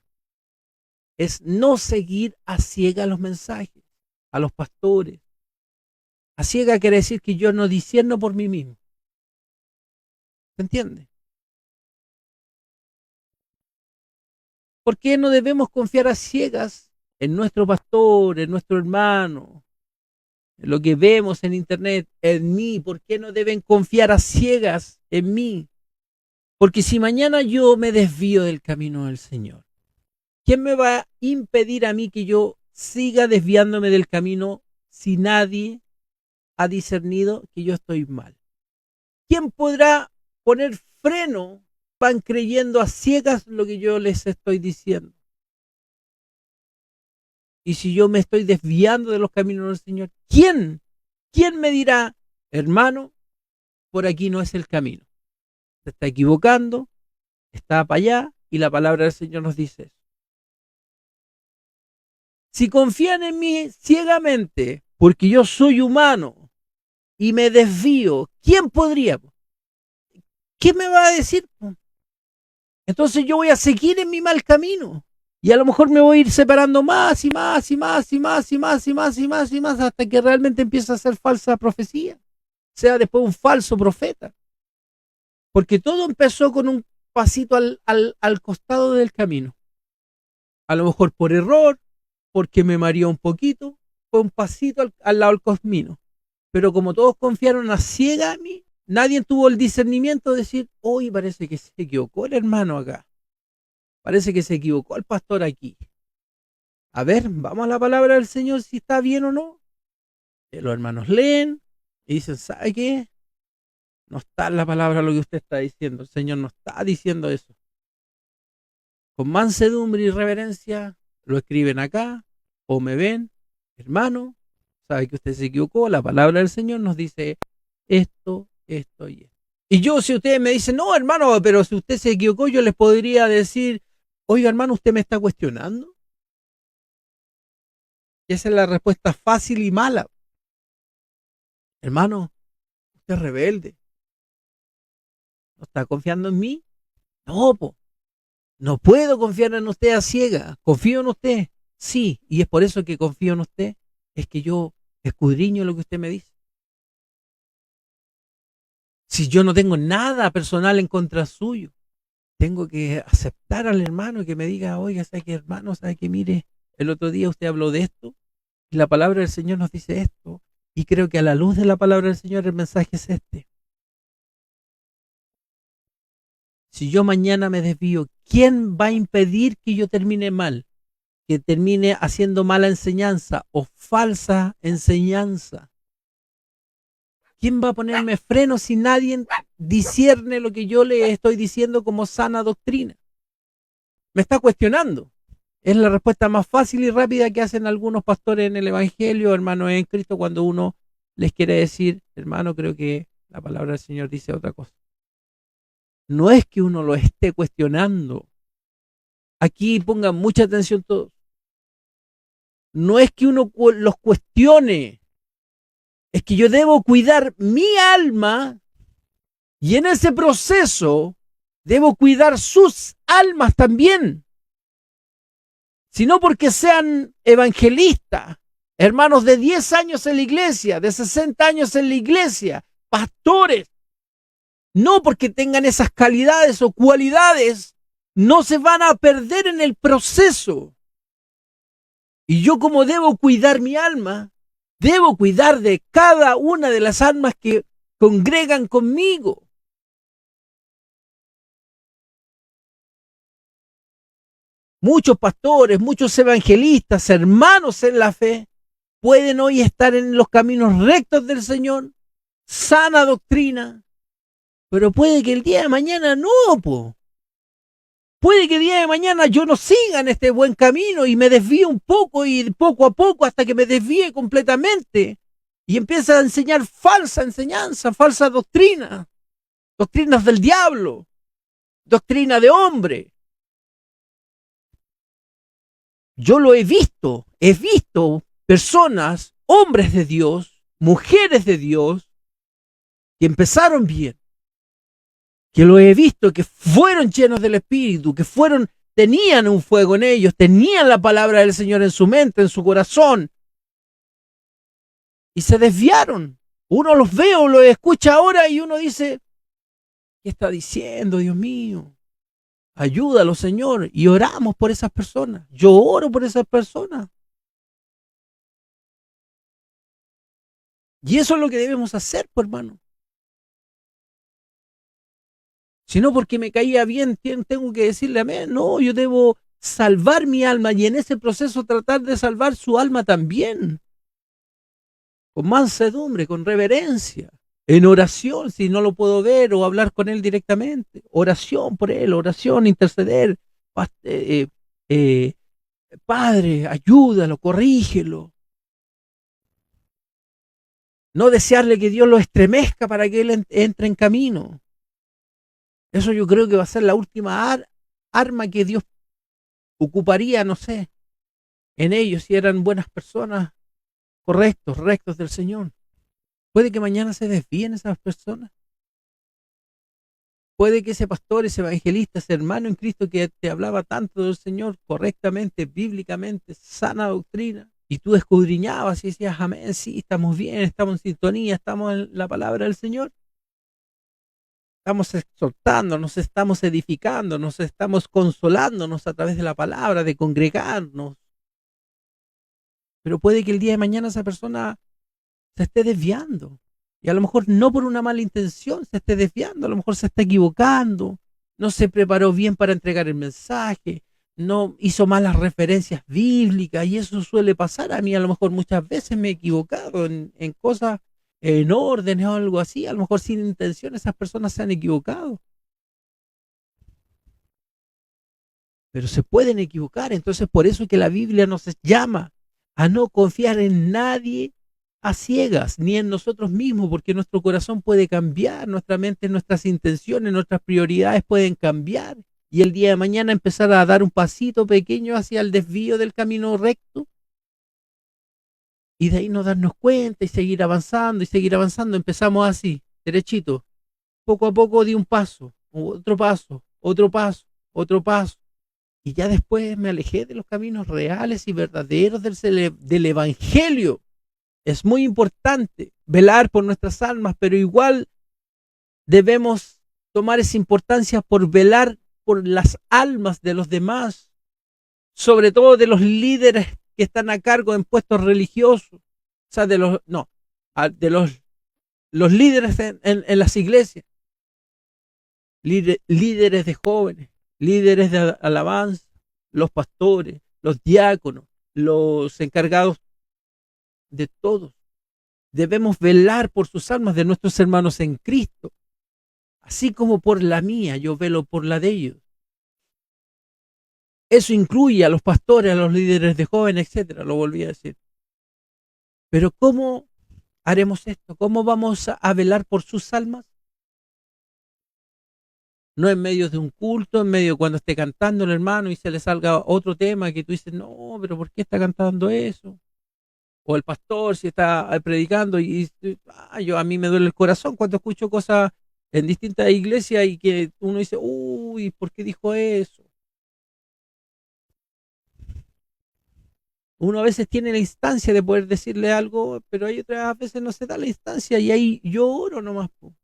Es no seguir a ciega los mensajes, a los pastores. A ciega quiere decir que yo no discierno por mí mismo. ¿Se entiende? ¿Por qué no debemos confiar a ciegas en nuestro pastor, en nuestro hermano, en lo que vemos en internet, en mí? ¿Por qué no deben confiar a ciegas en mí? Porque si mañana yo me desvío del camino del Señor, ¿quién me va a impedir a mí que yo siga desviándome del camino si nadie ha discernido que yo estoy mal? ¿Quién podrá poner freno? Van creyendo a ciegas lo que yo les estoy diciendo. Y si yo me estoy desviando de los caminos del Señor, ¿quién? ¿Quién me dirá, hermano, por aquí no es el camino? Se está equivocando, está para allá, y la palabra del Señor nos dice eso. Si confían en mí ciegamente, porque yo soy humano y me desvío, ¿quién podría? ¿Qué me va a decir? Entonces yo voy a seguir en mi mal camino. Y a lo mejor me voy a ir separando más y más y más y más y más y más y más y más hasta que realmente empiece a ser falsa profecía. Sea después un falso profeta. Porque todo empezó con un pasito al costado del camino. A lo mejor por error, porque me mareó un poquito, fue un pasito al lado del camino. Pero como todos confiaron a ciega a mí, nadie tuvo el discernimiento de decir, hoy parece que se equivocó el hermano acá. Parece que se equivocó el pastor aquí. A ver, vamos a la palabra del Señor si está bien o no. Los hermanos leen y dicen, ¿sabe qué? No está en la palabra lo que usted está diciendo. El Señor no está diciendo eso. Con mansedumbre y reverencia lo escriben acá o me ven, hermano, sabe que usted se equivocó. La palabra del Señor nos dice esto, esto y esto. Y yo, si ustedes me dicen, no, hermano, pero si usted se equivocó, yo les podría decir, oiga, hermano, ¿usted me está cuestionando? Y esa es la respuesta fácil y mala. Hermano, usted es rebelde. ¿No está confiando en mí? No, po. No puedo confiar en usted a ciega. Confío en usted. Sí, y es por eso que confío en usted. Es que yo escudriño lo que usted me dice. Si yo no tengo nada personal en contra suyo, tengo que aceptar al hermano que me diga, oiga, ¿sabe qué, hermano? ¿Sabe qué? Mire, el otro día usted habló de esto y la palabra del Señor nos dice esto. Y creo que a la luz de la palabra del Señor el mensaje es este. Si yo mañana me desvío, ¿quién va a impedir que yo termine mal? Que termine haciendo mala enseñanza o falsa enseñanza. ¿Quién va a ponerme freno si nadie discierne lo que yo le estoy diciendo como sana doctrina? Me está cuestionando. Es la respuesta más fácil y rápida que hacen algunos pastores en el Evangelio, hermanos en Cristo, cuando uno les quiere decir, hermano, creo que la palabra del Señor dice otra cosa. No es que uno lo esté cuestionando. Aquí pongan mucha atención todos. No es que uno los cuestione. Es que yo debo cuidar mi alma y en ese proceso debo cuidar sus almas también. Si no porque sean evangelistas, hermanos de 10 años en la iglesia, de 60 años en la iglesia, pastores, no porque tengan esas calidades o cualidades, no se van a perder en el proceso. Y yo como debo cuidar mi alma, debo cuidar de cada una de las almas que congregan conmigo. Muchos pastores, muchos evangelistas, hermanos en la fe, pueden hoy estar en los caminos rectos del Señor, sana doctrina, pero puede que el día de mañana no, po. Puede que el día de mañana yo no siga en este buen camino y me desvíe un poco y poco a poco hasta que me desvíe completamente y empiece a enseñar falsa enseñanza, falsa doctrina, doctrinas del diablo, doctrina de hombre. Yo lo he visto personas, hombres de Dios, mujeres de Dios, que empezaron bien, que lo he visto, que fueron llenos del Espíritu, que fueron tenían un fuego en ellos, tenían la palabra del Señor en su mente, en su corazón, y se desviaron. Uno los ve o los escucha ahora y uno dice, ¿qué está diciendo, Dios mío? Ayúdalo, Señor. Y oramos por esas personas. Yo oro por esas personas. Y eso es lo que debemos hacer, pues, hermano. Si no, porque me caía bien, tengo que decirle amén. No, yo debo salvar mi alma y en ese proceso tratar de salvar su alma también. Con mansedumbre, con reverencia. En oración, si no lo puedo ver o hablar con él directamente. Oración por él, oración, interceder. Eh, eh, Padre, ayúdalo, corrígelo. No desearle que Dios lo estremezca para que él entre en camino. Eso yo creo que va a ser la última arma que Dios ocuparía, no sé, en ellos si eran buenas personas, correctos, rectos del Señor. Puede que mañana se desvíen esas personas. Puede que ese pastor, ese evangelista, ese hermano en Cristo que te hablaba tanto del Señor correctamente, bíblicamente, sana doctrina, y tú escudriñabas y decías, amén, sí, estamos bien, estamos en sintonía, estamos en la palabra del Señor. Estamos exhortando, nos estamos edificando, nos estamos consolándonos a través de la palabra, de congregarnos. Pero puede que el día de mañana esa persona se esté desviando. Y a lo mejor no por una mala intención se esté desviando, a lo mejor se está equivocando, no se preparó bien para entregar el mensaje, no hizo malas referencias bíblicas y eso suele pasar a mí. A lo mejor muchas veces me he equivocado en cosas, en órdenes o algo así, a lo mejor sin intención esas personas se han equivocado. Pero se pueden equivocar, entonces por eso es que la Biblia nos llama a no confiar en nadie a ciegas, ni en nosotros mismos, porque nuestro corazón puede cambiar, nuestra mente, nuestras intenciones, nuestras prioridades pueden cambiar, y el día de mañana empezar a dar un pasito pequeño hacia el desvío del camino recto, y de ahí no darnos cuenta y seguir avanzando, empezamos así, derechito, poco a poco di un paso, otro paso, otro paso, otro paso, y ya después me alejé de los caminos reales y verdaderos del Evangelio. Es muy importante velar por nuestras almas, pero igual debemos tomar esa importancia por velar por las almas de los demás, sobre todo de los líderes que están a cargo en puestos religiosos, o sea, de los líderes en las iglesias, líderes de jóvenes, líderes de alabanza, los pastores, los diáconos, los encargados de todos. Debemos velar por sus almas de nuestros hermanos en Cristo, así como por la mía, yo velo por la de ellos. Eso incluye a los pastores, a los líderes de jóvenes, etcétera, lo volví a decir. Pero ¿cómo haremos esto? ¿Cómo vamos a velar por sus almas? No en medio de un culto, en medio cuando esté cantando el hermano y se le salga otro tema que tú dices, no, pero ¿por qué está cantando eso? O el pastor si está predicando a mí me duele el corazón cuando escucho cosas en distintas iglesias y que uno dice, uy, ¿por qué dijo eso? Uno a veces tiene la instancia de poder decirle algo, pero hay otras veces no se da la instancia y ahí yo oro nomás. Po.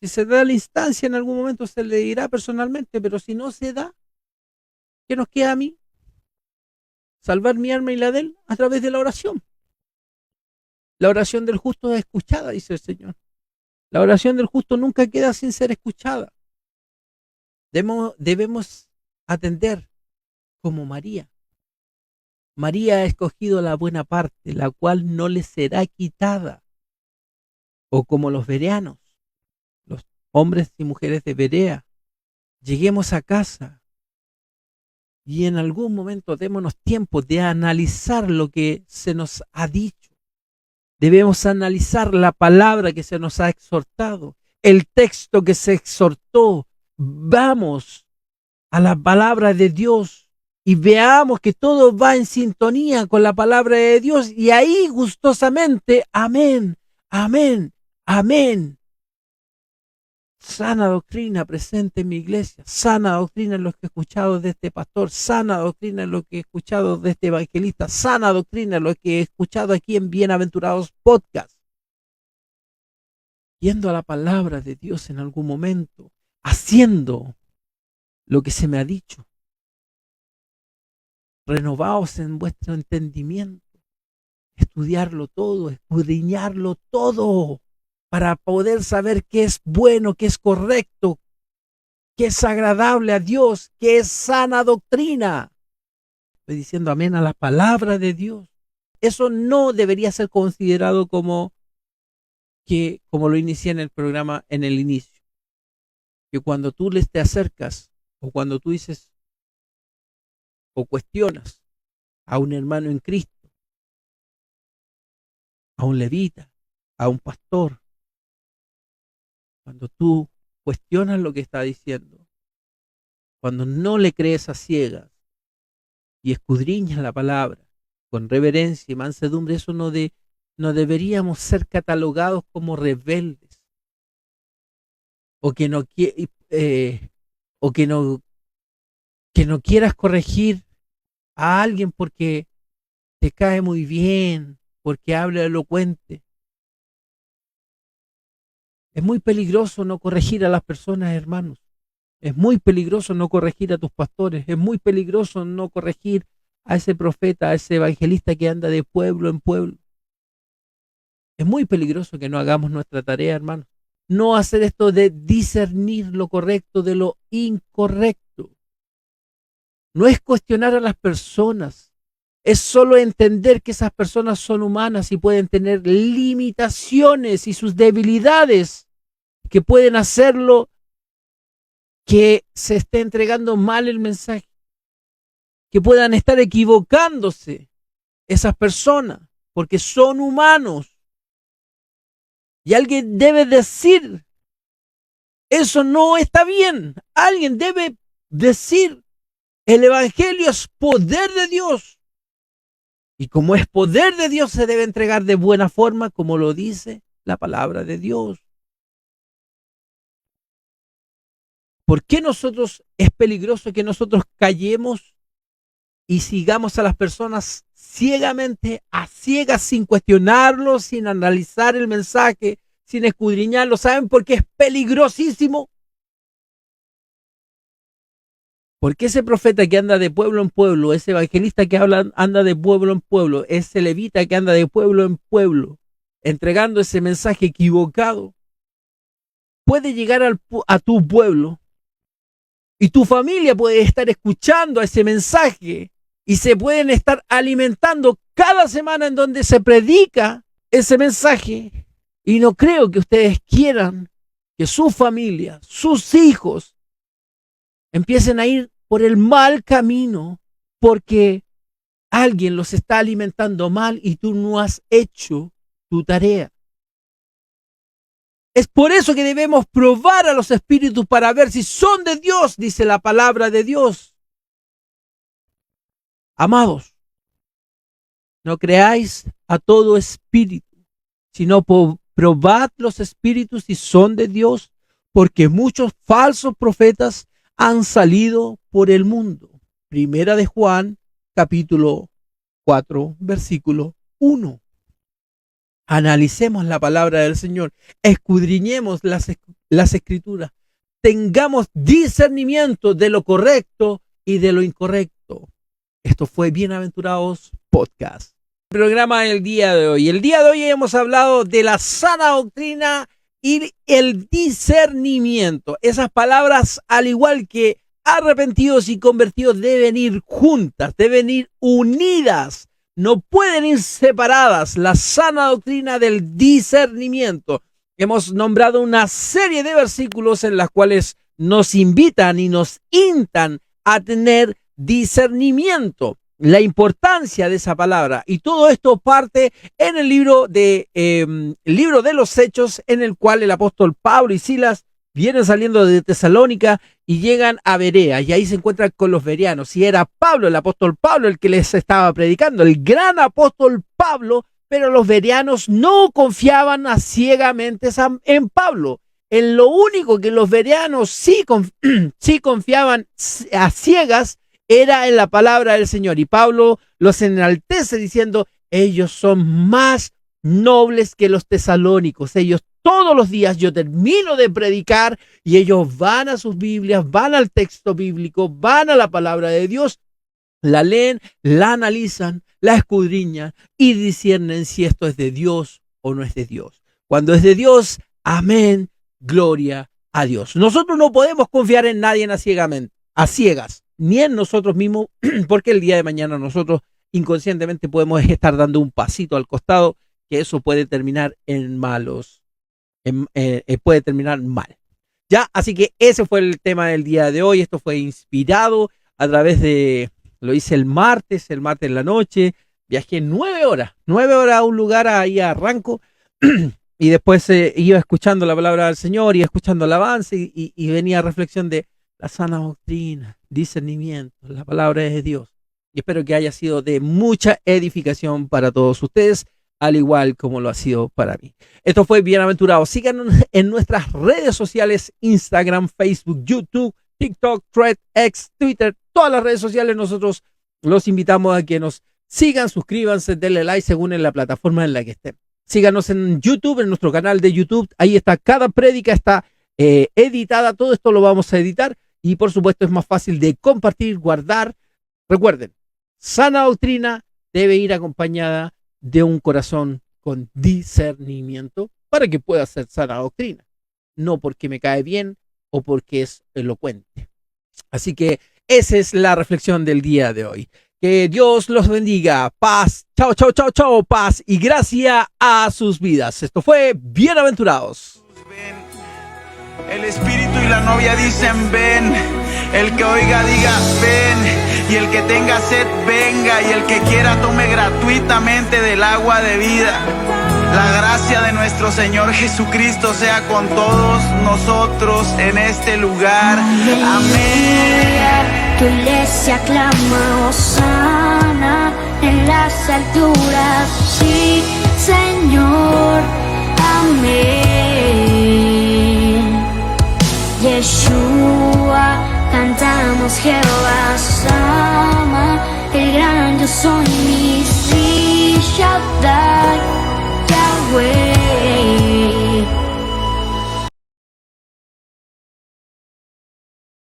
Si se da la instancia en algún momento se le dirá personalmente, pero si no se da, ¿qué nos queda a mí? Salvar mi alma y la de él a través de la oración. La oración del justo es escuchada, dice el Señor. La oración del justo nunca queda sin ser escuchada. Debemos atender como María. María ha escogido la buena parte, la cual no le será quitada. O como los bereanos, los hombres y mujeres de Berea, lleguemos a casa y en algún momento démonos tiempo de analizar lo que se nos ha dicho. Debemos analizar la palabra que se nos ha exhortado, el texto que se exhortó. Vamos a la palabra de Dios y veamos que todo va en sintonía con la palabra de Dios y ahí gustosamente, amén, amén, amén. sana doctrina presente en mi iglesia, sana doctrina en lo que he escuchado de este pastor, sana doctrina en lo que he escuchado de este evangelista, sana doctrina en lo que he escuchado aquí en Bienaventurados Podcast. Yendo a la palabra de Dios en algún momento, haciendo lo que se me ha dicho. Renovaos en vuestro entendimiento, estudiarlo todo, escudriñarlo todo, para poder saber qué es bueno, qué es correcto, qué es agradable a Dios, qué es sana doctrina. Estoy diciendo amén a la palabra de Dios. Eso no debería ser considerado como lo inicié en el programa en el inicio. Que cuando tú te acercas o cuando tú dices o cuestionas a un hermano en Cristo, a un levita, a un pastor, cuando tú cuestionas lo que está diciendo, cuando no le crees a ciegas y escudriñas la palabra con reverencia y mansedumbre, eso no deberíamos ser catalogados como rebeldes o que no quieras corregir a alguien porque te cae muy bien, porque habla elocuente. Es muy peligroso no corregir a las personas, hermanos. Es muy peligroso no corregir a tus pastores. Es muy peligroso no corregir a ese profeta, a ese evangelista que anda de pueblo en pueblo. Es muy peligroso que no hagamos nuestra tarea, hermanos. No hacer esto de discernir lo correcto de lo incorrecto. No es cuestionar a las personas. Es solo entender que esas personas son humanas y pueden tener limitaciones y sus debilidades que pueden hacerlo que se esté entregando mal el mensaje, que puedan estar equivocándose esas personas, porque son humanos. Y alguien debe decir, eso no está bien. Alguien debe decir, el evangelio es poder de Dios. Y como es poder de Dios, se debe entregar de buena forma, como lo dice la palabra de Dios. ¿Por qué es peligroso que nosotros callemos y sigamos a las personas ciegamente, a ciegas, sin cuestionarlo, sin analizar el mensaje, sin escudriñarlo? ¿Saben por qué es peligrosísimo? Porque ese profeta que anda de pueblo en pueblo, ese evangelista que anda de pueblo en pueblo, ese levita que anda de pueblo en pueblo, entregando ese mensaje equivocado, puede llegar a tu pueblo y tu familia puede estar escuchando ese mensaje y se pueden estar alimentando cada semana en donde se predica ese mensaje. Y no creo que ustedes quieran que su familia, sus hijos, empiecen a ir por el mal camino porque alguien los está alimentando mal y tú no has hecho tu tarea. Es por eso que debemos probar a los espíritus para ver si son de Dios, dice la palabra de Dios. Amados, no creáis a todo espíritu, sino probad los espíritus si son de Dios, porque muchos falsos profetas han salido por el mundo. Primera de Juan, capítulo 4, versículo 1. Analicemos la palabra del Señor, escudriñemos las escrituras, tengamos discernimiento de lo correcto y de lo incorrecto. Esto fue Bienaventurados Podcast. Programa del día de hoy. El día de hoy hemos hablado de la sana doctrina y el discernimiento. Esas palabras, al igual que arrepentidos y convertidos, deben ir juntas, deben ir unidas. No pueden ir separadas, la sana doctrina del discernimiento. Hemos nombrado una serie de versículos en las cuales nos invitan y nos instan a tener discernimiento, la importancia de esa palabra. Y todo esto parte en el libro de los Hechos, en el cual el apóstol Pablo y Silas vienen saliendo de Tesalónica y llegan a Berea, y ahí se encuentran con los bereanos, y era Pablo, el apóstol Pablo, el que les estaba predicando, el gran apóstol Pablo, pero los bereanos no confiaban ciegamente en Pablo. en lo único que los bereanos sí confiaban a ciegas era en la palabra del Señor. Y Pablo los enaltece diciendo, ellos son más nobles que los tesalónicos. Ellos todos los días yo termino de predicar y ellos van a sus Biblias, van al texto bíblico, van a la palabra de Dios, la leen, la analizan, la escudriñan y disciernen si esto es de Dios o no es de Dios. Cuando es de Dios, amén, gloria a Dios. Nosotros no podemos confiar en nadie a ciegas, ni en nosotros mismos, porque el día de mañana nosotros inconscientemente podemos estar dando un pasito al costado, que eso puede terminar puede terminar mal. Ya, así que ese fue el tema del día de hoy. Esto fue inspirado a través lo hice el martes en la noche, viajé 9 horas a un lugar ahí a Ranco, y después iba escuchando la palabra del Señor, iba escuchando el avance y venía reflexión de la sana doctrina, discernimiento, la palabra es de Dios. Y espero que haya sido de mucha edificación para todos ustedes, al igual como lo ha sido para mí. Esto fue Bienaventurados. Síganos en nuestras redes sociales, Instagram, Facebook, YouTube, TikTok, Thread, X, Twitter, todas las redes sociales. Nosotros los invitamos a que nos sigan, suscríbanse, denle like según en la plataforma en la que estén. Síganos en YouTube, en nuestro canal de YouTube. Ahí está, cada prédica está editada. Todo esto lo vamos a editar y por supuesto es más fácil de compartir, guardar. Recuerden, sana doctrina debe ir acompañada de un corazón con discernimiento para que pueda ser sana doctrina, no porque me cae bien o porque es elocuente. Así que esa es la reflexión del día de hoy. Que Dios los bendiga. Paz, chao, chao, chao, chao, paz y gracia a sus vidas. Esto fue Bienaventurados. El espíritu y la novia dicen ven, el que oiga diga ven, y el que tenga sed venga, y el que quiera tome gratuitamente del agua de vida. La gracia de nuestro Señor Jesucristo sea con todos nosotros en este lugar. Amén. Tu iglesia clama hosana en las alturas, sí, Señor, amén. Yeshua, cantamos Jehová sama, el gran yo soy mío.